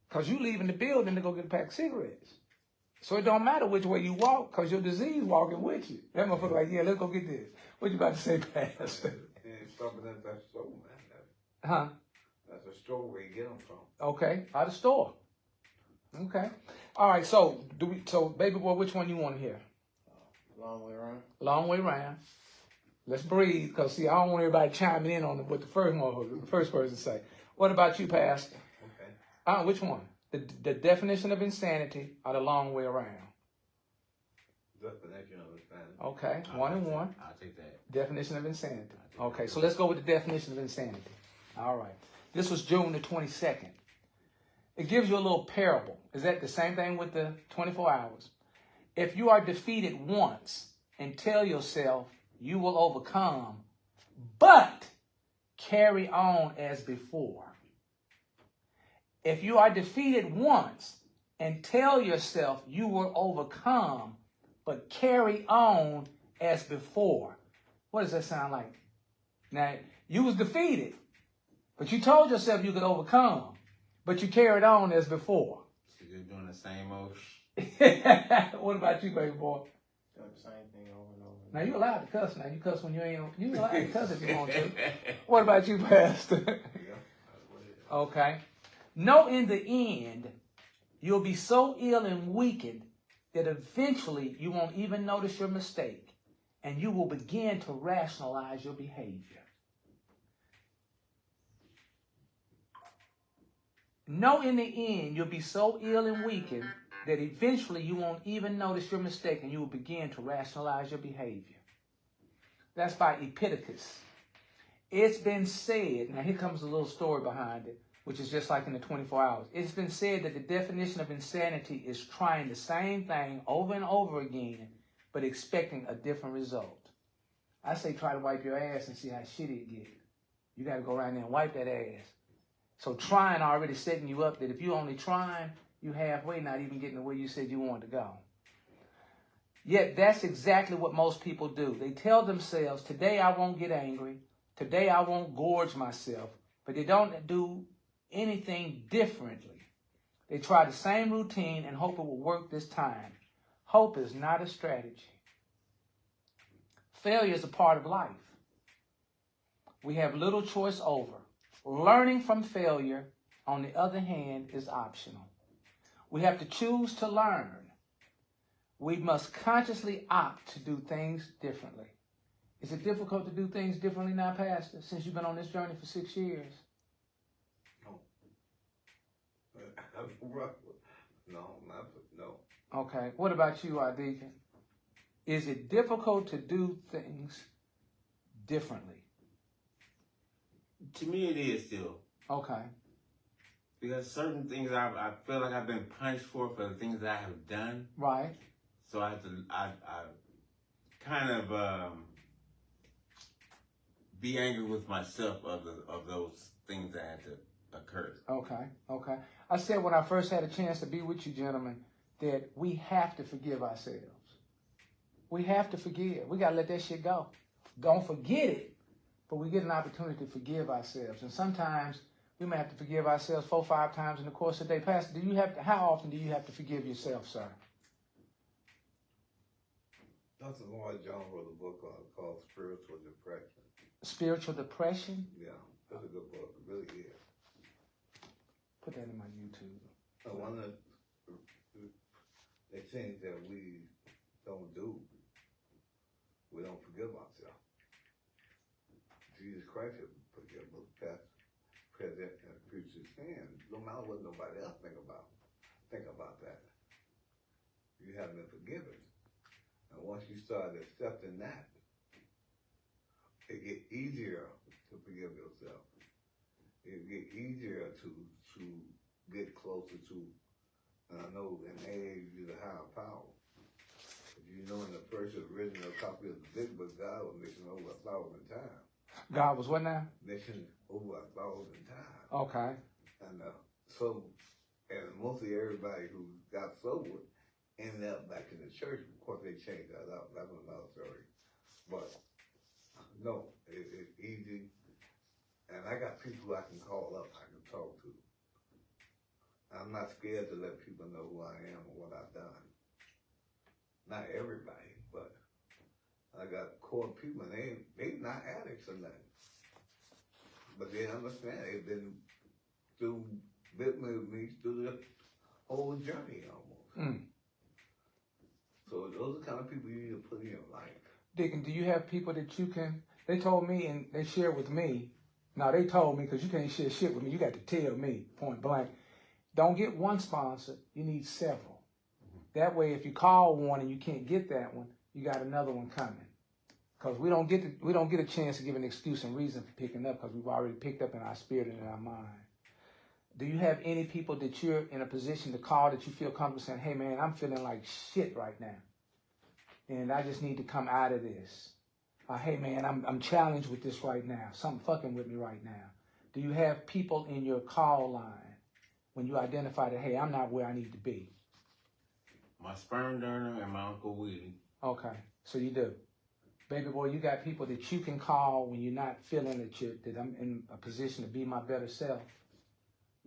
Because you leaving the building to go get a pack of cigarettes. So it don't matter which way you walk, because your disease walking with you. That motherfucker like, yeah, let's go get this. What you about to say, Pastor? It's something that's store, man. Huh? That's a store where you get them from. Okay, out of store. Okay. All right, so baby boy, which one you want to hear? Long way around. Long way around. Let's breathe, because see, I don't want everybody chiming in on what the first person say. What about you, Pastor? Okay. Which one? The definition of insanity or the long way around? Definition of insanity. Okay, one and one. I'll take that. Definition of insanity. Okay, so let's go with the definition of insanity. All right. This was June the 22nd. It gives you a little parable. Is that the same thing with the 24 hours? If you are defeated once and tell yourself you will overcome, but carry on as before. If you are defeated once and tell yourself you will overcome, but carry on as before. What does that sound like? Now, you was defeated, but you told yourself you could overcome, but you carried on as before. So you're doing the same old What about you, baby boy? Doing the same thing over and over. Now, you're allowed to cuss now. You cuss when you ain't, you allowed to cuss if you want to. What about you, Pastor? Yeah. That's what it is. Okay. Know in the end, you'll be so ill and weakened that eventually you won't even notice your mistake, and you will begin to rationalize your behavior. Know in the end, you'll be so ill and weakened that eventually you won't even notice your mistake, and you will begin to rationalize your behavior. That's by Epictetus. It's been said, now here comes a little story behind it, which is just like in the 24 hours. It's been said that the definition of insanity is trying the same thing over and over again, but expecting a different result. I say try to wipe your ass and see how shitty it gets. You got to go around there and wipe that ass. So trying already setting you up that if you only trying, you halfway not even getting to where you said you wanted to go. Yet that's exactly what most people do. They tell themselves, today I won't get angry. Today I won't gorge myself. But they don't do anything differently. They try the same routine and hope it will work this time. Hope is not a strategy. Failure is a part of life. We have little choice over. Learning from failure, on the other hand, is optional. We have to choose to learn. We must consciously opt to do things differently. Is it difficult to do things differently now, Pastor, since you've been on this journey for 6 years? No. Okay. What about you, Deacon? Is it difficult to do things differently? To me, it is still. Okay. Because certain things I feel like I've been punished for the things that I have done. Right. So I have to, I kind of be angry with myself of those things that had to occur. Okay. I said when I first had a chance to be with you, gentlemen, that we have to forgive ourselves. We have to forgive. We got to let that shit go. Don't forget it, but we get an opportunity to forgive ourselves. And sometimes we may have to forgive ourselves 4 or 5 times in the course of the day. Pastor, how often do you have to forgive yourself, sir? Pastor Lloyd Jones wrote a book called Spiritual Depression. Spiritual depression? Yeah, that's a good book. It really is. Put that in my YouTube. One of the things that we don't do, we don't forgive ourselves. Jesus Christ has forgiven us, past, present, and future sin. No matter what nobody else think about that. You have been forgiven. And once you start accepting that, it gets easier to forgive yourself. It gets easier to get closer to, and I know in age is a higher power. But you know, in the first original copy of the big book, God was missing over 1,000 times. God was what now? Missing over 1,000 times. Okay. And and mostly everybody who got sober ended up back in the church. Of course, they changed that out. That's another story. But no, it's easy. And I got people I can call up, I can talk to. I'm not scared to let people know who I am and what I've done. Not everybody, but I got core people, and they not addicts or nothing. But they understand. They've been with me through the whole journey almost. So those are the kind of people you need to put in your life. Deacon, do you have people that you can, they told me and they shared with me. Now they told me, because you can't share shit with me, you got to tell me, point blank. Don't get one sponsor, you need several. That way if you call one and you can't get that one, you got another one coming. Because we don't get a chance to give an excuse and reason for picking up, because we've already picked up in our spirit and in our mind. Do you have any people that you're in a position to call that you feel comfortable saying, hey man, I'm feeling like shit right now, and I just need to come out of this? Hey man, I'm challenged with this right now. Something fucking with me right now. Do you have people in your call line when you identify that, hey, I'm not where I need to be? My sperm donor and my Uncle Willie. Okay, so you do. Baby boy, you got people that you can call when you're not feeling that I'm in a position to be my better self?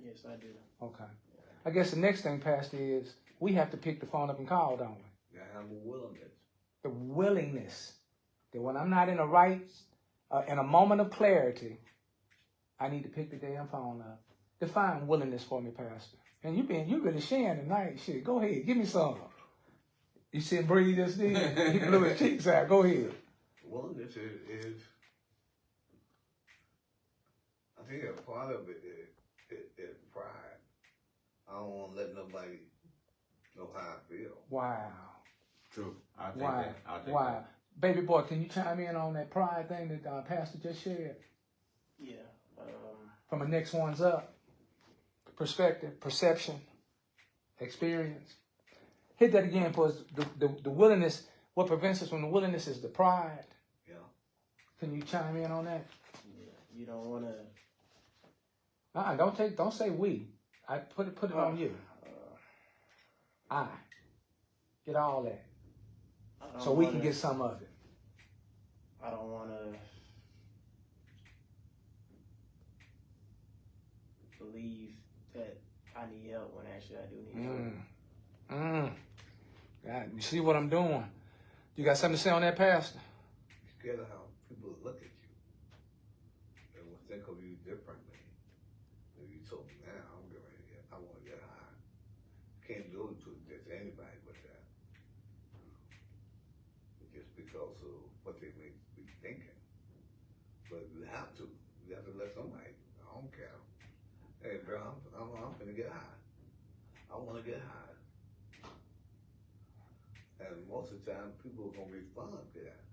Yes, I do. Okay. I guess the next thing, Pastor, is we have to pick the phone up and call, don't we? You have a willingness. The willingness that when I'm not in in a moment of clarity, I need to pick the damn phone up. Define willingness for me, Pastor. And you really sharing tonight. Shit, go ahead, give me some. You see him breathe just then? He blew his cheeks out. Go ahead. Willingness is I think a part of it is pride. I don't want to let nobody know how I feel. Wow. True. I'll take that. Wow. Baby boy, can you chime in on that pride thing that Pastor just shared? Yeah. From the next one's up. Perspective, perception, experience. Hit that again for us. The willingness. What prevents us from the willingness is the pride. Yeah. Can you chime in on that? Yeah. You don't want to. Don't say we. I put it on you. I get all that, so we can get some of it. I don't want to believe that I need help when actually I do need help. God, you see what I'm doing? You got something to say on that, Pastor? You're scared of how people look at you. They will think of you differently. If you told me now, I want to get high. Can't do it to just anybody but that. Just because of what they may be thinking. But you have to. You have to let somebody. I don't care. Hey, bro, I'm gonna get high. I want to get high. And most of the time, people are gonna respond to that.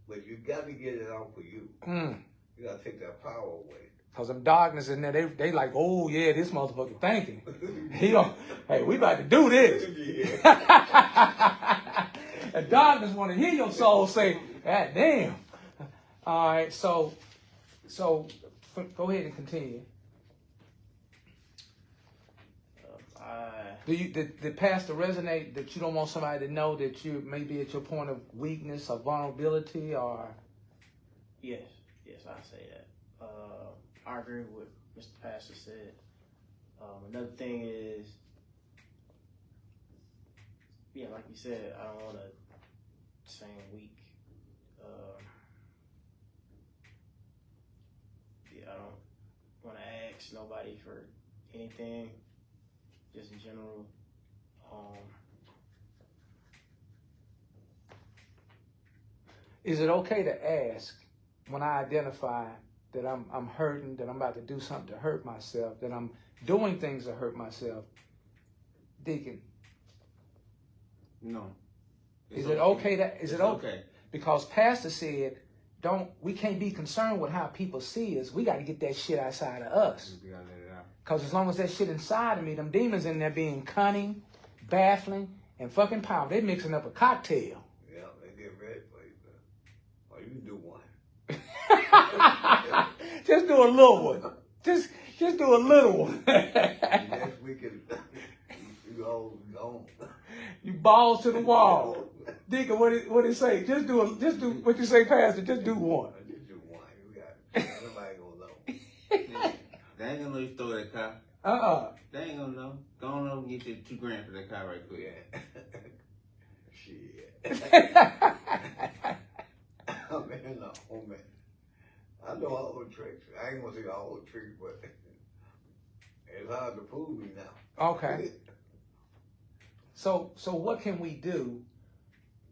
But you got to get it out for you. You got to take that power away. Because them darkness in there, they like, oh yeah, this motherfucker thinking. Hey, we about to do this. And darkness want to hear your soul say, God damn. All right, so go ahead and continue. Did Pastor resonate that you don't want somebody to know that you may be at your point of weakness or vulnerability, or? Yes, I say that. I agree with what Mr. Pastor said. Another thing is, yeah, like you said, I don't want to same week. Yeah, I don't want to ask nobody for anything, just in general. Is it okay to ask when I identify that I'm hurting, that I'm about to do something to hurt myself, that I'm doing things to hurt myself? Deacon. No. Is it okay to? Is it okay? Because Pastor said, we can't be concerned with how people see us. We got to get that shit outside of us. We gotta let it out. Because as long as that shit inside of me, them demons in there being cunning, baffling, and fucking powerful, they mixing up a cocktail. Yeah, they get ready for you. Or you can do one. Just do a little one. Just do a little one. Next week, you all gone. You balls to the wall. Deacon, what did it say? Just do what you say, Pastor. Just do one. Just do one. You got it. Nobody gonna know. They ain't gonna know you stole that car. They ain't gonna know. Go on over and get you $2 grand for that car right quick. Yeah. Shit. Oh man, no, oh man. I know all the tricks. I ain't gonna say all the tricks, but it's hard to fool me now. Okay. So what can we do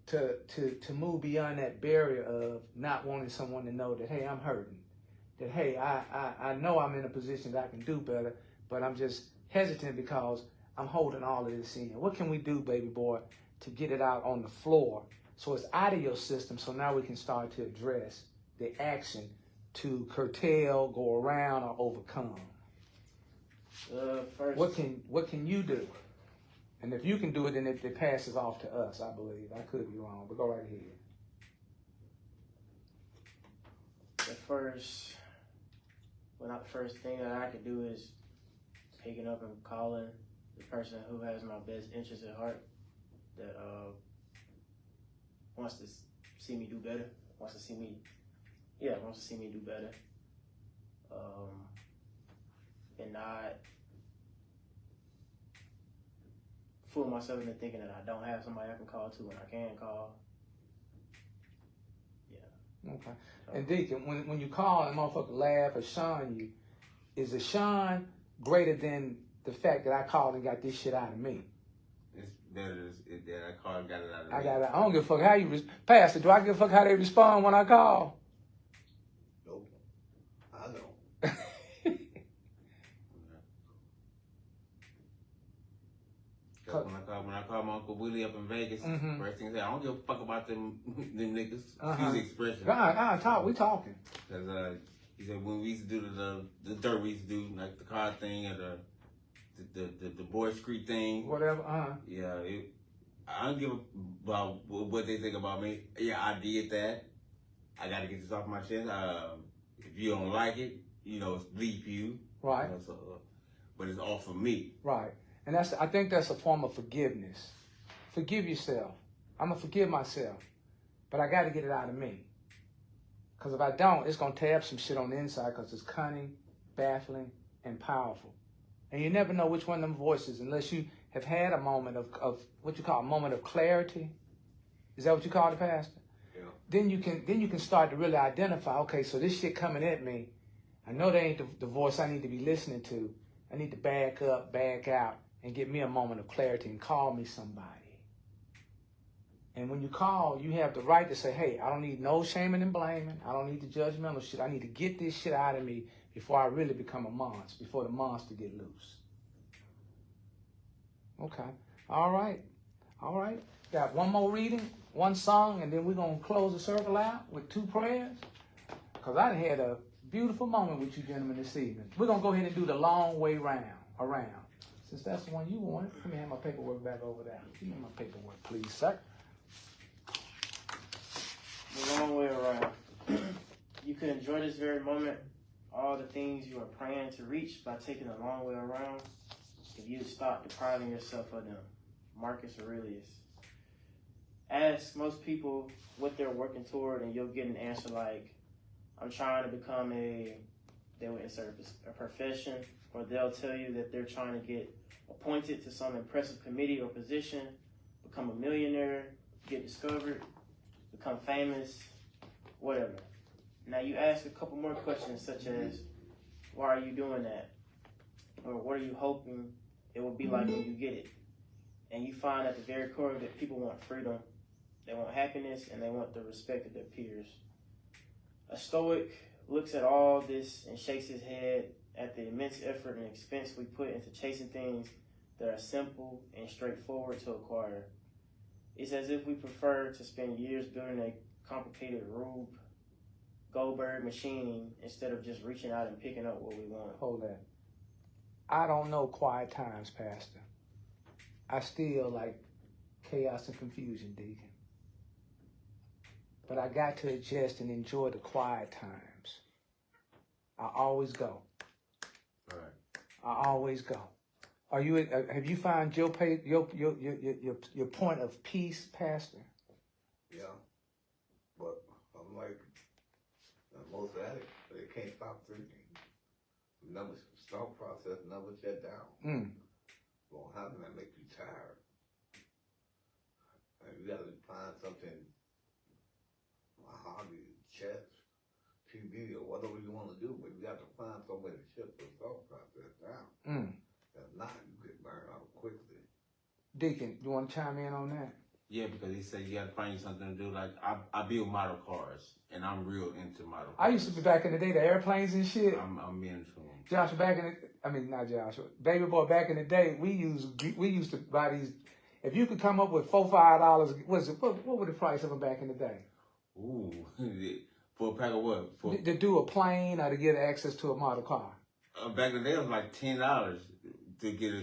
to move beyond that barrier of not wanting someone to know that, hey, I'm hurting, that, hey, I know I'm in a position that I can do better, but I'm just hesitant because I'm holding all of this in. What can we do, baby boy, to get it out on the floor so it's out of your system, so now we can start to address the action to curtail, go around, or overcome? First, what can you do? And if you can do it, then it passes off to us, I believe. I could be wrong, but go right ahead. the first thing that I could do is picking up and calling the person who has my best interest at heart, that wants to see me do better, wants to see me do better, and not fool myself into thinking that I don't have somebody I can call to when I can call. Yeah. Okay. And Deacon, when you call and motherfucker laugh or shun you, is the shun greater than the fact that I called and got this shit out of me? It's better that I called and got it out of me. I don't give a fuck how you Pastor, do I give a fuck how they respond when I call? Nope. I don't. When I called my Uncle Willie up in Vegas, first thing he said, I don't give a fuck about them niggas. Excuse the expression. We talking. Because he said when we used to do the dirt, we used to do like the car thing or the Boy Street thing. Whatever. Yeah, I don't give a about what they think about me. Yeah, I did that. I got to get this off my chest. If you don't like it, it's bleep you. Right. But it's all for me. Right. And I think that's a form of forgiveness. Forgive yourself. I'm going to forgive myself. But I got to get it out of me. Because if I don't, it's going to tear up some shit on the inside because it's cunning, baffling, and powerful. And you never know which one of them voices unless you have had a moment of what you call a moment of clarity. Is that what you call it, Pastor? Yeah. Then you can start to really identify, okay, so this shit coming at me, I know that ain't the voice I need to be listening to. I need to back up, back out, and get me a moment of clarity and call me somebody. And when you call, you have the right to say, hey, I don't need no shaming and blaming. I don't need the judgmental shit. I need to get this shit out of me before I really become a monster, before the monster get loose. Okay. All right. Got one more reading, one song, and then we're going to close the circle out with 2 prayers. Because I had a beautiful moment with you gentlemen this evening. We're going to go ahead and do the long way around. Since that's the one you wanted, let me have my paperwork back over there. Give me my paperwork, please, sir. The long way around. You can enjoy this very moment, all the things you are praying to reach by taking a long way around, if you stop depriving yourself of them. Marcus Aurelius. Ask most people what they're working toward, and you'll get an answer like, I'm trying to become they will insert a profession, or they'll tell you that they're trying to get appointed to some impressive committee or position, become a millionaire, get discovered. become famous, whatever. Now you ask a couple more questions such as, why are you doing that? Or what are you hoping it will be like when you get it? And you find at the very core of it, people want freedom, they want happiness, and they want the respect of their peers. A Stoic looks at all this and shakes his head at the immense effort and expense we put into chasing things that are simple and straightforward to acquire. It's as if we prefer to spend years building a complicated Rube Goldberg machine instead of just reaching out and picking up what we want. Hold that. I don't know quiet times, Pastor. I still like chaos and confusion, Deacon. But I got to adjust and enjoy the quiet times. I always go. All right. I always go. Are you? Have you found your point of peace, Pastor? Yeah, but I'm like most addicts. They can't stop drinking. Thought process never shut down. Well, how can that make you tired? And you got to find something, a hobby, chess, TV, or whatever you want to do, but you got to find some way to shut the thought process down. If not, you get burned out quickly. Deacon, you want to chime in on that? Yeah, because he said you got to find you something to do. Like, I build model cars, and I'm real into model cars. I used to be back in the day, the airplanes and shit. I'm into them. Josh, not Joshua, Baby Boy, back in the day, we used to buy these. If you could come up with $4-5, what was the price of them back in the day? Ooh, for a pack of what? To do a plane or to get access to a model car. Back in the day, it was like $10 to get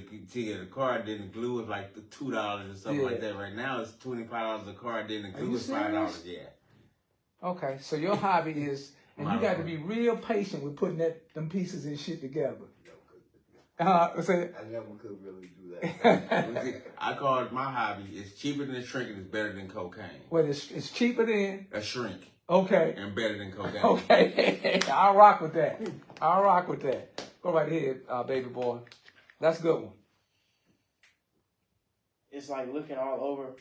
a car. Then the glue was like $2 or something like that. Right now, it's $25 a car. Then the glue is $5. Yeah. Okay, so your hobby is, and you got to be real patient with putting them pieces and shit together. I never could really do that. I call it my hobby. It's cheaper than shrinking. It's better than cocaine. Well, it's cheaper than a shrink. Okay. And better than cocaine. Okay. I'll rock with that. Go right ahead, Baby Boy. That's a good one. It's like looking all over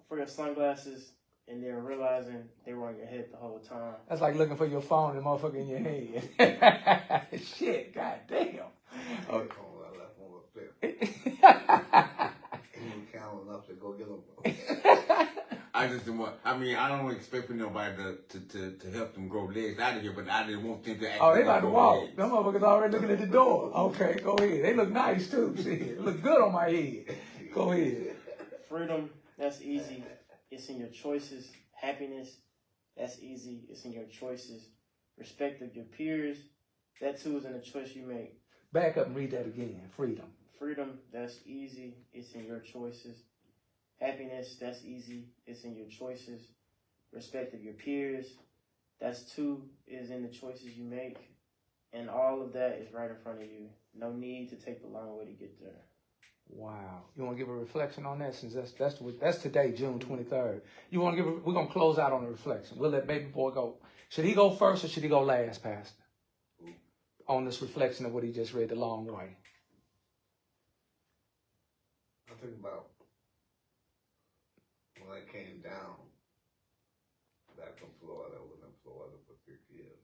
for your sunglasses and then realizing they were on your head the whole time. That's like looking for your phone and motherfucker in your head. Shit, goddamn. Okay. I left one up there. He was counting enough to go get them. I just didn't want. I mean, I don't expect for nobody to help them grow legs out of here, but I didn't want them to. Oh, they about to walk. Them motherfuckers already looking at the door. Okay, go ahead. They look nice too. See, it look good on my head. Go ahead. Freedom, that's easy. It's in your choices. Happiness, that's easy. It's in your choices. Respect of your peers, that too is in the choice you make. Back up and read that again. Freedom. Freedom, that's easy. It's in your choices. Happiness, that's easy. It's in your choices. Respect of your peers, that's too is in the choices you make. And all of that is right in front of you. No need to take the long way to get there. Wow. You want to give a reflection on that, since that's today, June 23rd. You want to we're going to close out on the reflection. We'll let Baby Boy go. Should he go first or should he go last, Pastor? On this reflection of what he just read, the long way. I think about when I came down back from Florida. I was in Florida for 6 years.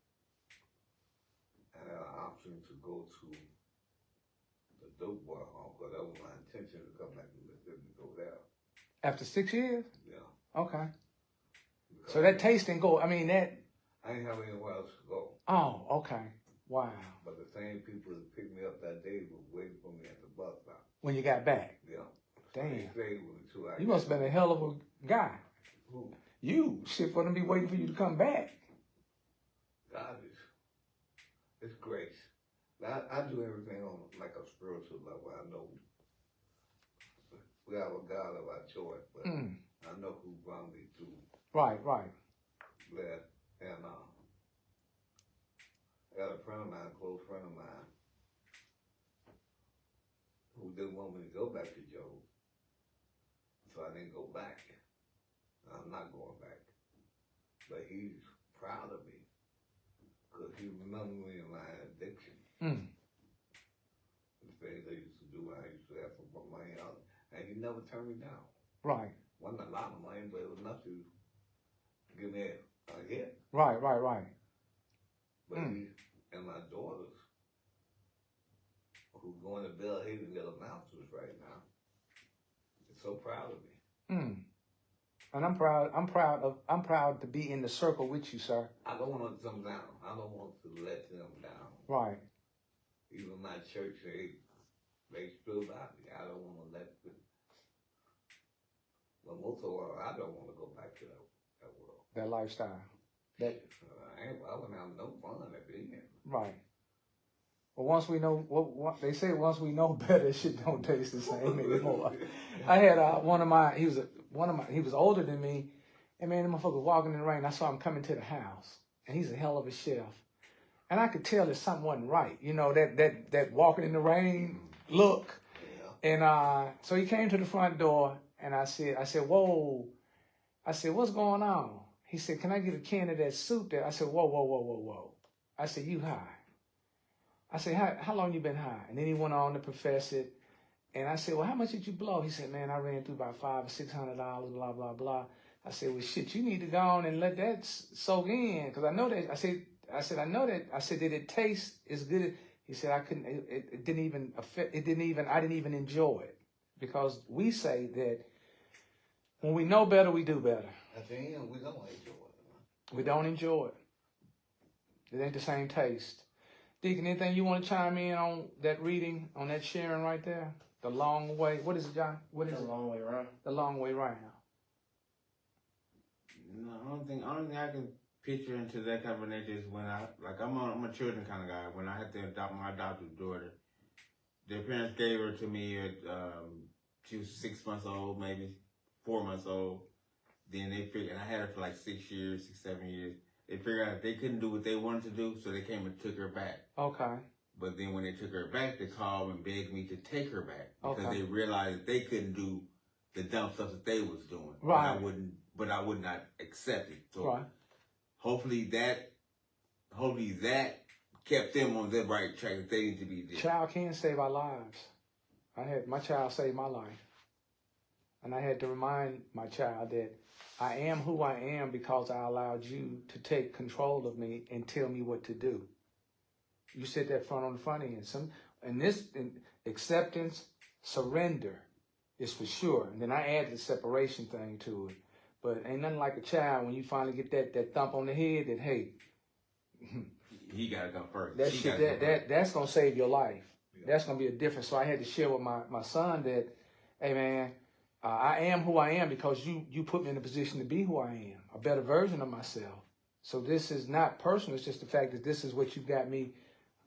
And I had an option to go to the dope boy home, because that was my intention to come back to Mississippi to go there. After 6 years? Yeah. Okay. Because so that taste didn't go, I mean, that... I didn't have anywhere else to go. Oh, okay. Wow. But the same people that picked me up that day was waiting for me at the bus stop. When you got back? Yeah. Damn. They stayed with me 2 hours. You must have been a hell of a guy. Who? You. Shit, for them to be waiting for you to come back. God, it's grace. I do everything on like a spiritual level. I know we have a God of our choice, but I know who brought me through. Right. Bless. And I got a friend of mine, a close friend of mine, who didn't want me to go back to Joe. So I didn't go back. I'm not going back. But he's proud of me, because he remembered me in my addiction. The things I used to do when I used to have some money out. And he never turned me down. Right. Wasn't a lot of money, but it was enough to give me a hit. Right. But he and my daughters, who going to Bell Haven get a master's right now, they're so proud of me. And I'm proud to be in the circle with you, sir. I don't want them down. I don't want to let them down. Right. Even my church, they stood by me. I don't want to let them. But most of all, I don't want to go back to that world. That lifestyle. I wouldn't have no fun at the end. Right. Well, once we know what they say, once we know better, shit don't taste the same anymore. I had he was older than me, and man, the motherfucker walking in the rain. I saw him coming to the house, and he's a hell of a chef, and I could tell that something wasn't right. You know, that walking in the rain look, and so he came to the front door, and I said, whoa, I said, what's going on? He said, can I get a can of that soup there? I said, whoa. I said, you high? I said, how long you been high? And then he went on to profess it. And I said, well, how much did you blow? He said, man, I ran through about $500 or $600, blah, blah, blah. I said, well, shit, you need to go on and let that soak in. Because I know that, I said, I know that. I said, did it taste as good? He said, I couldn't, it didn't even affect, I didn't even enjoy it. Because we say that when we know better, we do better. At the end, we don't enjoy it. We don't enjoy it. It ain't the same taste. Deacon, anything you want to chime in on that reading, on that sharing right there? The long way. What is it, John? What is it? The long way around. The long way round. No, only thing I can picture into that kind of nature is when I'm a children kind of guy. When I had to adopt my adopted daughter, their parents gave her to me at she was 6 months old, maybe 4 months old. Then they figured, and I had her for like 6 years, 7 years. They figured out they couldn't do what they wanted to do, so they came and took her back. Okay. But then when they took her back, they called and begged me to take her back because Okay. they realized that they couldn't do the dumb stuff that they was doing. Right. But I would not accept it. So Right. hopefully that kept them on the right track that they need to be there. Child can save our lives. My child saved my life. And I had to remind my child that I am who I am because I allowed you to take control of me and tell me what to do. You said that front on the front end. Acceptance, surrender is for sure. And then I add the separation thing to it. But ain't nothing like a child when you finally get that thump on the head that, hey, He got to come first. That's going to save your life. Yeah. That's going to be a difference. So I had to share with my son that, hey, man, I am who I am because you put me in a position to be who I am, a better version of myself. So this is not personal. It's just the fact that this is what you got me,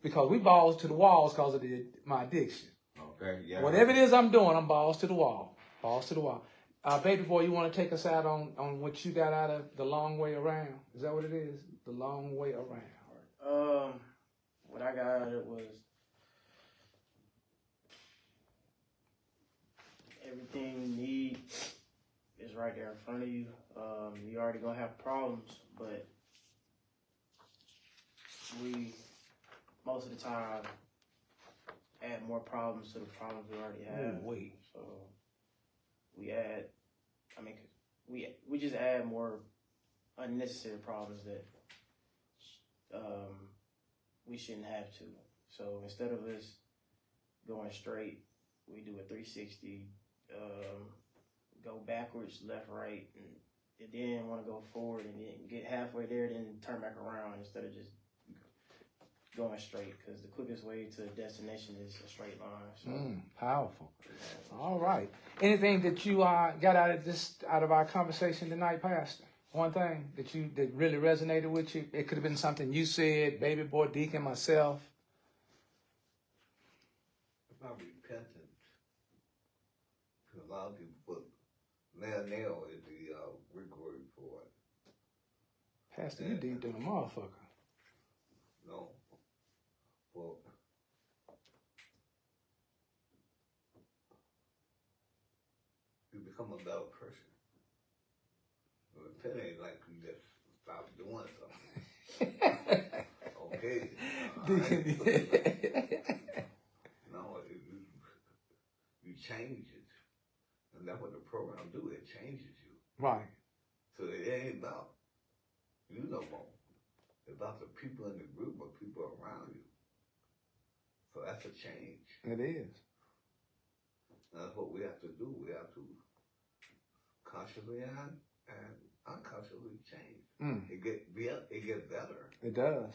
because we balls to the walls because of my addiction. Okay, yeah. Whatever it is I'm doing, I'm balls to the wall. Balls to the wall. Baby boy, you want to take us out on what you got out of the long way around? Is that what it is? The long way around. What I got out of it was everything you need is right there in front of you. You already gonna have problems, but we most of the time add more problems to the problems we already have. Oh, wait. So we just add more unnecessary problems that we shouldn't have to. So instead of us going straight, we do a 360, go backwards, left, right, and then want to go forward and then get halfway there, then turn back around instead of just going straight, because the quickest way to a destination is a straight line. So, powerful. All right. Anything that you got out of our conversation tonight, Pastor? One thing that really resonated with you? It could have been something you said, baby boy, Deacon, myself. About repentance. Because a lot of people put nail is the Greek word for it. Pastor, you deep than a motherfucker. No. Well, you become a better person. Repent ain't like you just stop doing something. Okay. No, you change it. And that's what the program do. It changes you. Right. So it ain't about about the people in the group, but people around you. So that's a change. It is. And that's what we have to do. We have to consciously and unconsciously change. It gets better. It does.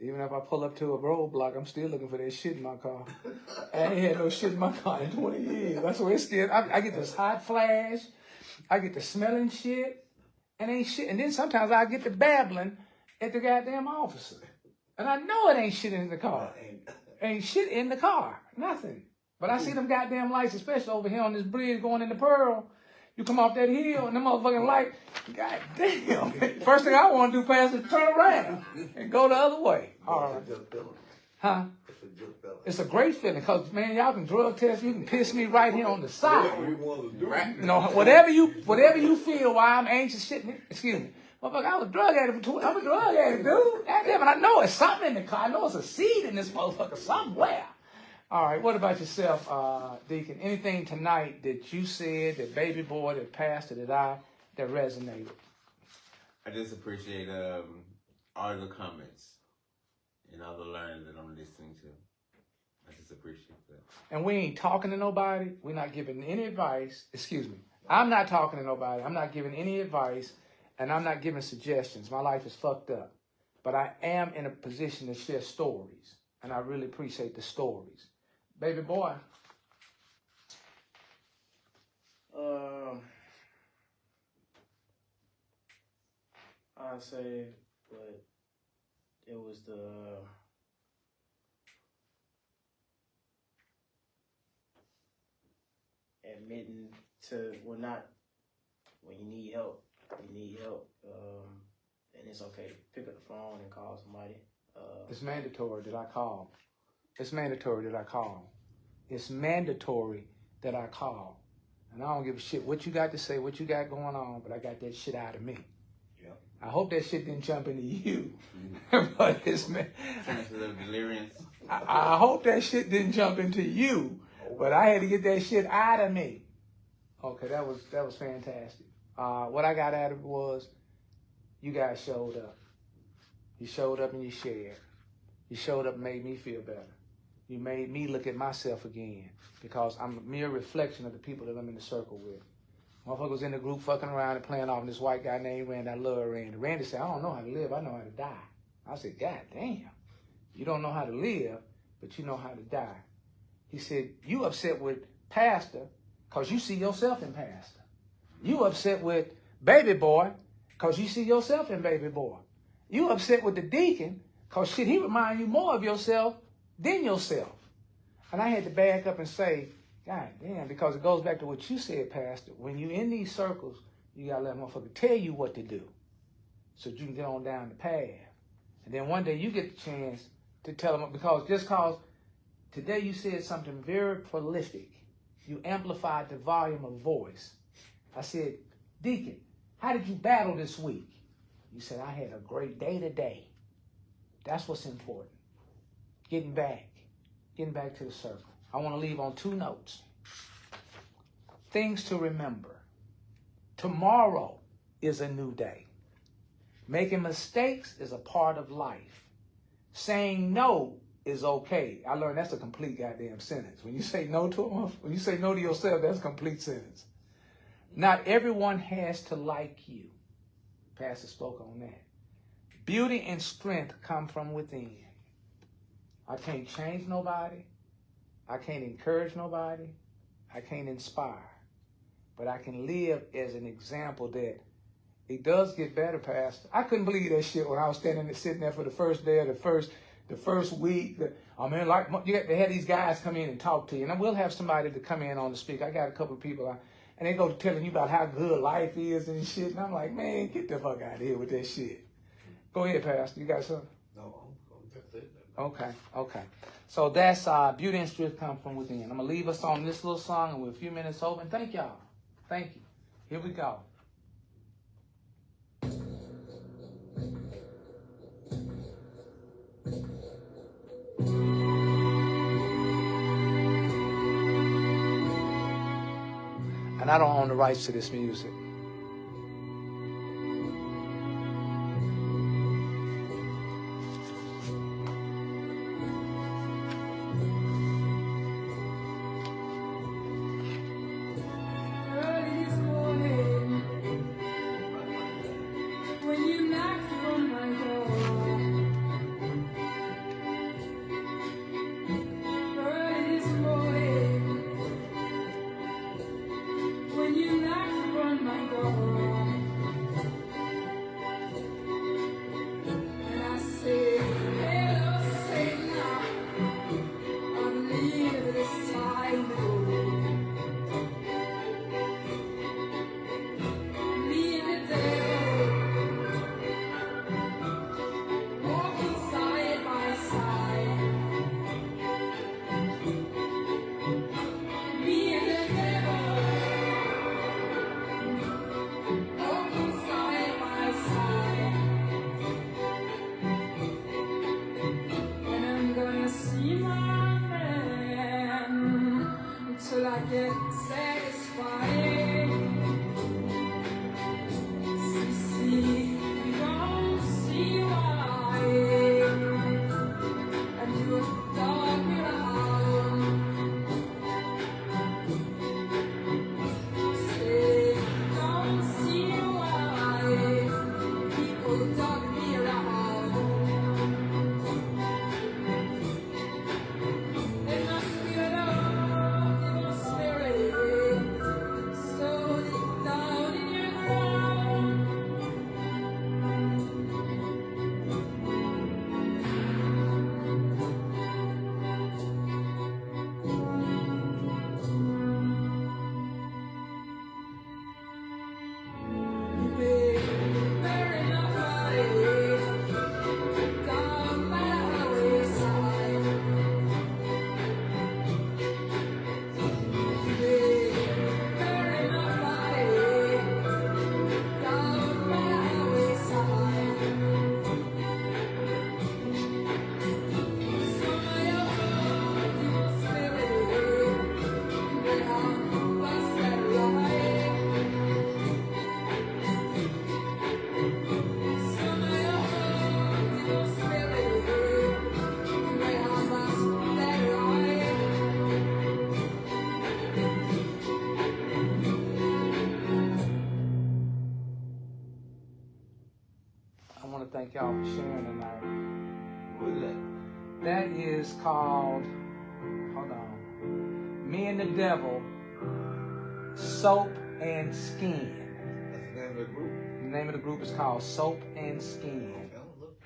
Even if I pull up to a roadblock, I'm still looking for that shit in my car. I ain't had no shit in my car in 20 years. That's where it's still. I get this hot flash. I get the smelling shit. And ain't shit. And then sometimes I get the babbling at the goddamn officer. And I know it ain't shit in the car. Ain't shit in the car. Nothing. But I see them goddamn lights, especially over here on this bridge going into Pearl. You come off that hill and them motherfucking light, goddamn. First thing I want to do, Pastor, is turn around and go the other way. All right. Huh? It's a great feeling because, man, y'all can drug test. You can piss me right here on the side. You know, whatever you feel while I'm anxious shitting, excuse me. Motherfucker, I was a drug addict for I'm a drug addict, dude. Goddamn, and I know it's something in the car. I know it's a seed in this motherfucker somewhere. All right, what about yourself, Deacon? Anything tonight that you said, that baby boy, that pastor, that resonated? I just appreciate all the comments and all the learning that I'm listening to. I just appreciate that. And we ain't talking to nobody. We're not giving any advice. Excuse me. I'm not talking to nobody. I'm not giving any advice, and I'm not giving suggestions. My life is fucked up. But I am in a position to share stories, and I really appreciate the stories. Baby boy. I'd say, but it was the admitting to, well, not when you need help, and it's okay to pick up the phone and call somebody. It's mandatory that I call. It's mandatory that I call. It's mandatory that I call. And I don't give a shit what you got to say, what you got going on, but I got that shit out of me. Yeah. I hope that shit didn't jump into you. But it's delirious. I hope that shit didn't jump into you, but I had to get that shit out of me. Okay, that was fantastic. What I got out of it was you guys showed up. You showed up and you shared. You showed up and made me feel better. You made me look at myself again because I'm a mere reflection of the people that I'm in the circle with. Motherfucker was in the group fucking around and playing off and this white guy named Randy. I love Randy. Randy said, I don't know how to live. I know how to die. I said, God damn. You don't know how to live, but you know how to die. He said, you upset with Pastor because you see yourself in Pastor. You upset with Baby Boy because you see yourself in Baby Boy. You upset with the deacon because shit, he remind you more of yourself than yourself. And I had to back up and say, God damn, because it goes back to what you said, Pastor. When you're in these circles, you got to let a motherfucker tell you what to do so you can get on down the path. And then one day you get the chance to tell them, because today you said something very prolific. You amplified the volume of voice. I said, Deacon, how did you battle this week? You said, I had a great day today. That's what's important. Getting back to the circle. I want to leave on 2 notes. Things to remember. Tomorrow is a new day. Making mistakes is a part of life. Saying no is okay. I learned that's a complete goddamn sentence. When you say no to yourself, that's a complete sentence. Not everyone has to like you. Pastor spoke on that. Beauty and strength come from within. I can't change nobody. I can't encourage nobody. I can't inspire. But I can live as an example that it does get better, Pastor. I couldn't believe that shit when I was sitting there for the first day of the first week. I mean, like, you got to have these guys come in and talk to you. And I will have somebody to come in on the speak. I got a couple of people, and they go telling you about how good life is and shit. And I'm like, man, get the fuck out of here with that shit. Go ahead, Pastor. You got something? No, that's it. Okay. So that's beauty and strength come from within. I'm going to leave us on this little song, and we're a few minutes over. And thank y'all. Thank you. Here we go. And I don't own the rights to this music. y'all for sharing tonight. Who is that? That is called, hold on, Me and the Devil, Soap and Skin. That's the name of the group? The name of the group is called Soap and Skin. Okay, I'm look.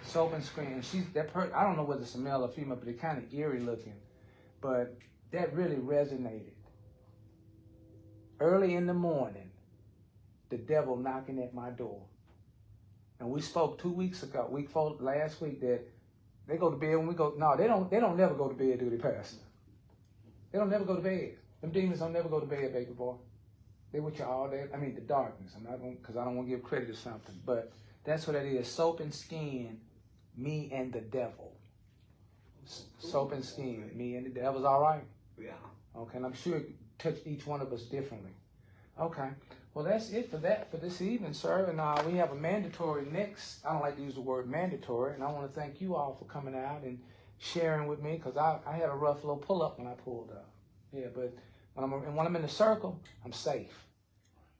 Soap and Skin. I don't know whether it's a male or female, but they're kind of eerie looking. But that really resonated. Early in the morning, the devil knocking at my door. And we spoke 2 weeks ago, last week, that they go to bed when we go. No, they don't never go to bed, do they, Pastor? They don't never go to bed. Them demons don't never go to bed, baby boy. They with you all day. I mean, the darkness. I'm not going, because I don't want to give credit to something. But that's what that is. Soap and Skin, Me and the Devil. Soap and Skin, Me and the Devil's all right? Yeah. Okay, and I'm sure it touched each one of us differently. Okay. Well, that's it for this evening, sir. And we have a mandatory next. I don't like to use the word mandatory, and I want to thank you all for coming out and sharing with me, because I had a rough little pull-up when I pulled up. Yeah, but when I'm in the circle, I'm safe,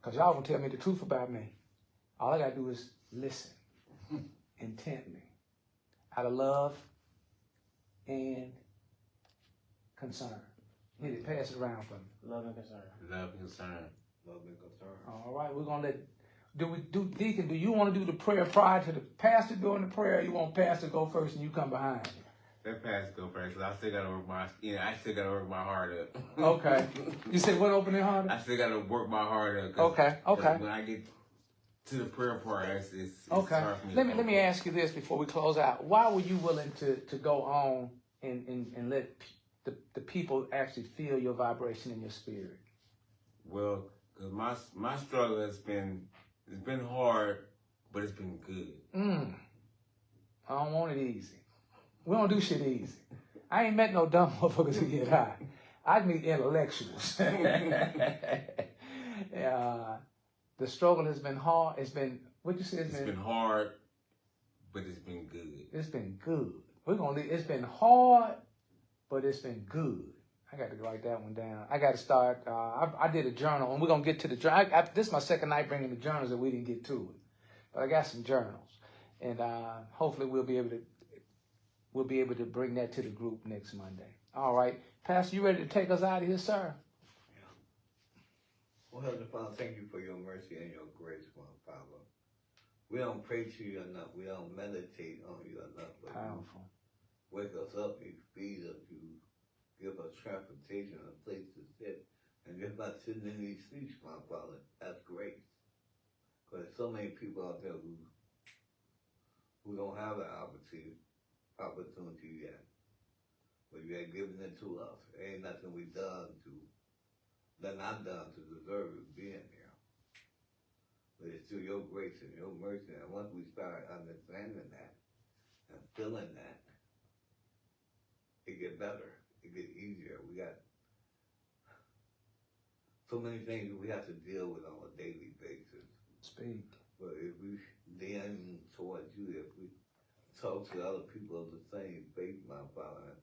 because y'all gonna tell me the truth about me. All I gotta do is listen intently, out of love and concern. Hit it, pass it around for me. Love and concern. Love and concern. Love and concern. All right, we're gonna Deacon, do you want to do the prayer prior to the pastor doing the prayer, or you want pastor to go first and you come behind? That pass go first, because I still gotta work my heart up. Okay. You said what, opening heart? I still gotta work my heart up. Okay. When I get to the prayer part, it's okay. hard for me. Let me ask you this before we close out. Why were you willing to go on and let the people actually feel your vibration in your spirit? Well, because my struggle it's been hard, but it's been good. I don't want it easy. We don't do shit easy. I ain't met no dumb motherfuckers who get high. I meet intellectuals. The struggle has been hard. It's been, what you say? It's been hard, but it's been good. It's been good. It's been hard, but it's been good. I got to write that one down. I got to start. I did a journal, and we're going to get to the journal. This is my second night bringing the journals, that we didn't get to it. But I got some journals. And hopefully we'll be able to bring that to the group next Monday. All right. Pastor, you ready to take us out of here, sir? Yeah. Well, Heavenly Father, thank you for your mercy and your grace, my Father. We don't pray to you enough. We don't meditate on you enough. Powerful. You wake us up, you feed us, you give us transportation, a place to sit. And just by sitting in these seats, my Father, that's grace. Because there's so many people out there who don't have that opportunity yet. But you have given it to us. There ain't nothing we done to deserve being here. But it's through your grace and your mercy. And once we start understanding that and feeling that, it get better. It get easier. We got so many things that we have to deal with on a daily basis. Speak. But if we lean towards you, if we talk to other people of the same faith, my Father,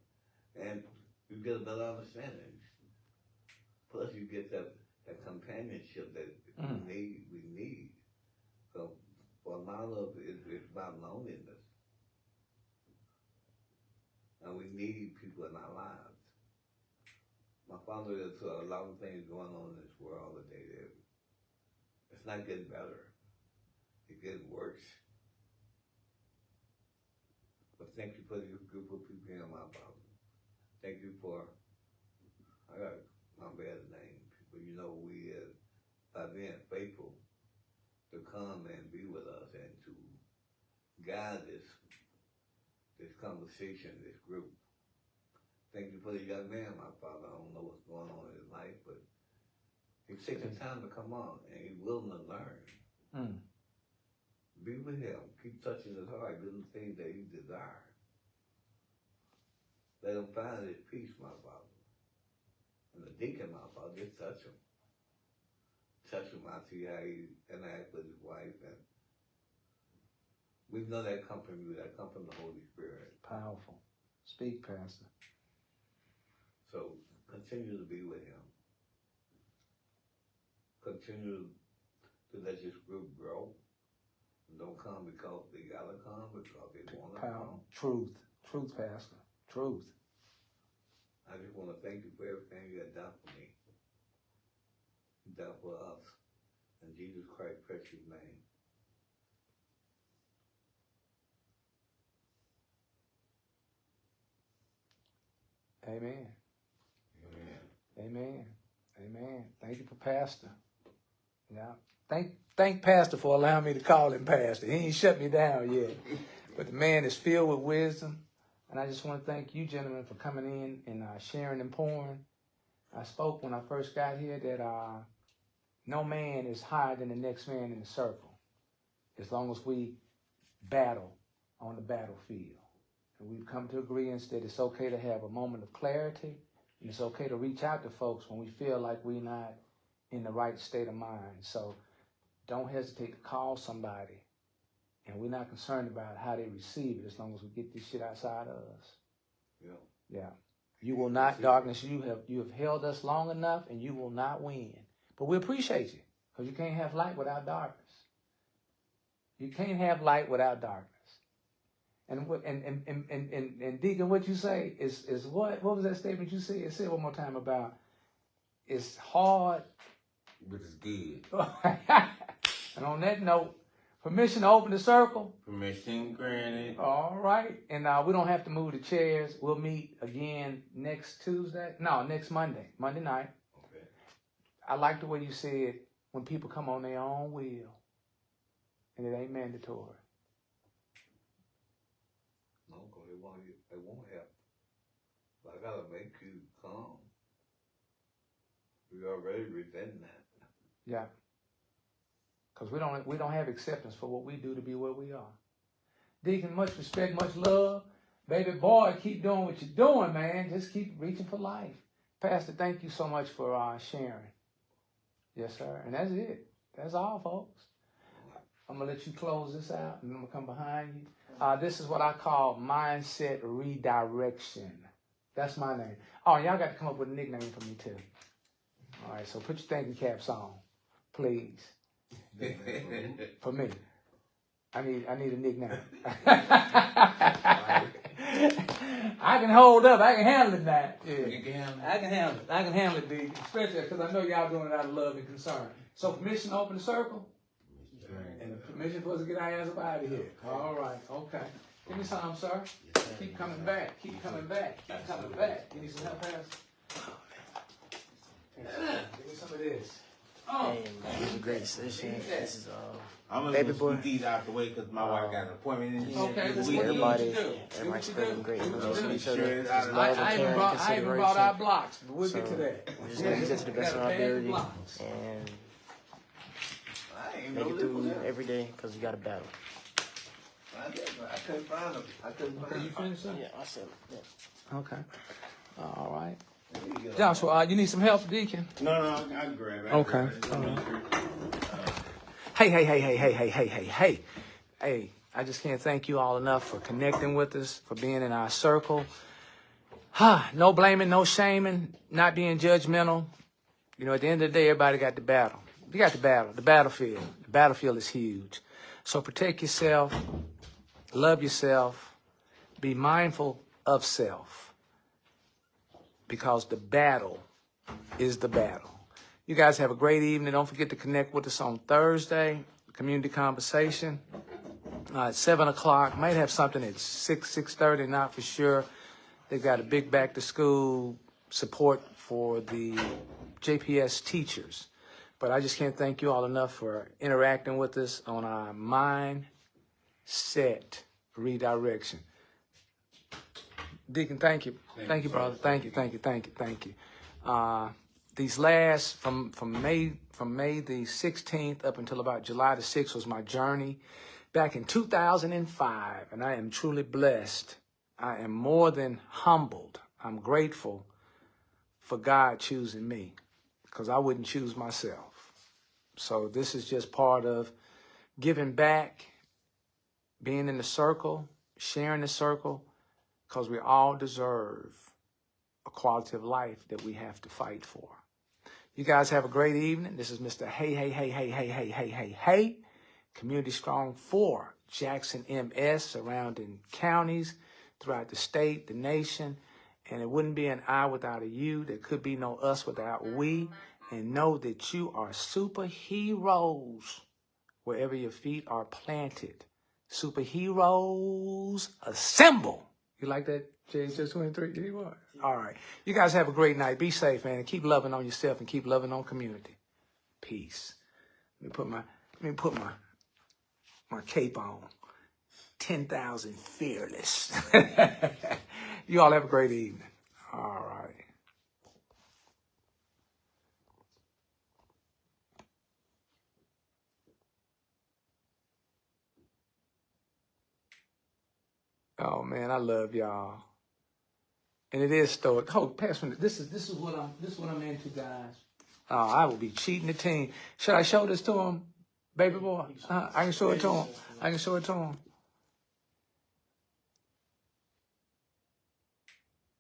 and you get a better understanding. Plus, you get that companionship that we need. So, for a lot of it, it's about loneliness. And we need people in our lives. My Father, there's a lot of things going on in this world today that it's not getting better. It's getting worse. But thank you for this group of people here, my Father. Thank you for, I got my bad name, but you know we is by being faithful to come and be with us and to guide this conversation, this group. Thank you for the young man, my Father. I don't know what's going on in his life, but he's taking time to come on and he's willing to learn. Be with him. Keep touching his heart. Give him things that he desires. Let him find his peace, my Father. And the deacon, my Father, just touch him. Touch him. I see how he interacts with his wife. And we know that come from you. That come from the Holy Spirit. Powerful. Speak, Pastor. So continue to be with him. Continue to let this group grow. Don't come because they gotta come, because they wanna come. Truth, Pastor, truth. I just wanna thank you for everything you have done for me. You done for us. In Jesus Christ's precious name. Amen. Amen. Amen. Thank you for Pastor. Yeah. Thank Pastor for allowing me to call him Pastor. He ain't shut me down yet. But the man is filled with wisdom. And I just want to thank you, gentlemen, for coming in and sharing and pouring. I spoke when I first got here that no man is higher than the next man in the circle, as long as we battle on the battlefield. And we've come to agreement that it's okay to have a moment of clarity, and it's okay to reach out to folks when we feel like we're not in the right state of mind. So don't hesitate to call somebody, and we're not concerned about how they receive it as long as we get this shit outside of us. Yeah. Yeah. You will not, darkness, you have held us long enough, and you will not win. But we appreciate you, because you can't have light without darkness. You can't have light without darkness. And Deacon, what you say is what? What was that statement you said? Say it one more time about it's hard, but it's good. And on that note, permission to open the circle. Permission granted. All right, and we don't have to move the chairs. We'll meet again next Tuesday. No, next Monday night. Okay. I like the way you said when people come on their own will, and it ain't mandatory. No, because they won't help. But I gotta make you come. We already resent that. Yeah. Because we don't have acceptance for what we do to be where we are. Deacon, much respect, much love. Baby boy, keep doing what you're doing, man. Just keep reaching for life. Pastor, thank you so much for sharing. Yes, sir. And that's it. That's all, folks. I'm going to let you close this out, and I'm going to come behind you. This is what I call mindset redirection. That's my name. Oh, y'all got to come up with a nickname for me, too. All right, so put your thinking caps on, please. For me. I need a nickname. I can hold up. I can handle it now. Yeah. You can handle it. I can handle it. I can handle it, D. Especially because I know y'all doing it out of love and concern. So permission to open the circle? And permission for us to get our ass up out of here. All right. Okay. Give me some, sir. Keep coming back. Keep coming back. Keep coming back. You need some help, Pastor? Give me some of this. Oh. Hey, it was a great session. This is I'm gonna Baby boy. scoot these out the way because my wife got an appointment in here. Okay, this let's weekend. everybody's spreading great information to each other. Sure, Just I- love and I care even and brought our consideration. blocks, but we'll get to that. We're just gonna use that to the best of our ability Blocks. and I ain't make no it through little every day because we got a battle. I couldn't find them. I couldn't Okay, find you them. finished up? Yeah, I said it. Okay. All right. There you go. Joshua, you need some help, Deacon? No, I can grab it. Okay. Hey. Hey, I just can't thank you all enough for connecting with us, for being in our circle. No blaming, no shaming, not being judgmental. You know, at the end of the day, everybody got the battle. You got the battle, the battlefield. The battlefield is huge. So protect yourself, love yourself, be mindful of self, because the battle is the battle. You guys have a great evening. Don't forget to connect with us on Thursday, community conversation at 7 o'clock. Might have something at 6:30, not for sure. They've got a big back to school support for the JPS teachers. But I just can't thank you all enough for interacting with us on our mindset redirection. Deacon, thank you. Thank you, brother. Thank you. These last, from May the 16th up until about July the 6th was my journey back in 2005, and I am truly blessed. I am more than humbled. I'm grateful for God choosing me, because I wouldn't choose myself. So this is just part of giving back, being in the circle, sharing the circle, because we all deserve a quality of life that we have to fight for. You guys have a great evening. This is Mr. Hey, Community Strong for Jackson, MS, surrounding counties throughout the state, the nation. And it wouldn't be an I without a you. There could be no us without we. And know that you are superheroes wherever your feet are planted. Superheroes assemble. You like that, JHS 23? You are. All right. You guys have a great night. Be safe, man. And keep loving on yourself and keep loving on community. Peace. Let me put my cape on. 10,000 fearless. You all have a great evening. All right. Oh man, I love y'all. And it is stoic. Oh, pass me. This is what I'm into, guys. Oh, I will be cheating the team. Should I show this to him, baby boy? I can show it to him. I can show it to him.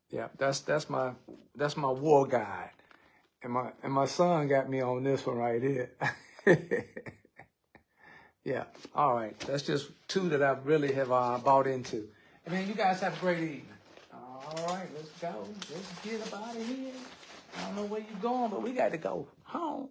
Yeah, that's my war guide. And my son got me on this one right here. Yeah. All right. That's just two that I really have bought into. And man, you guys have a great evening. All right, let's go. Let's get up out of here. I don't know where you're going, but we got to go home.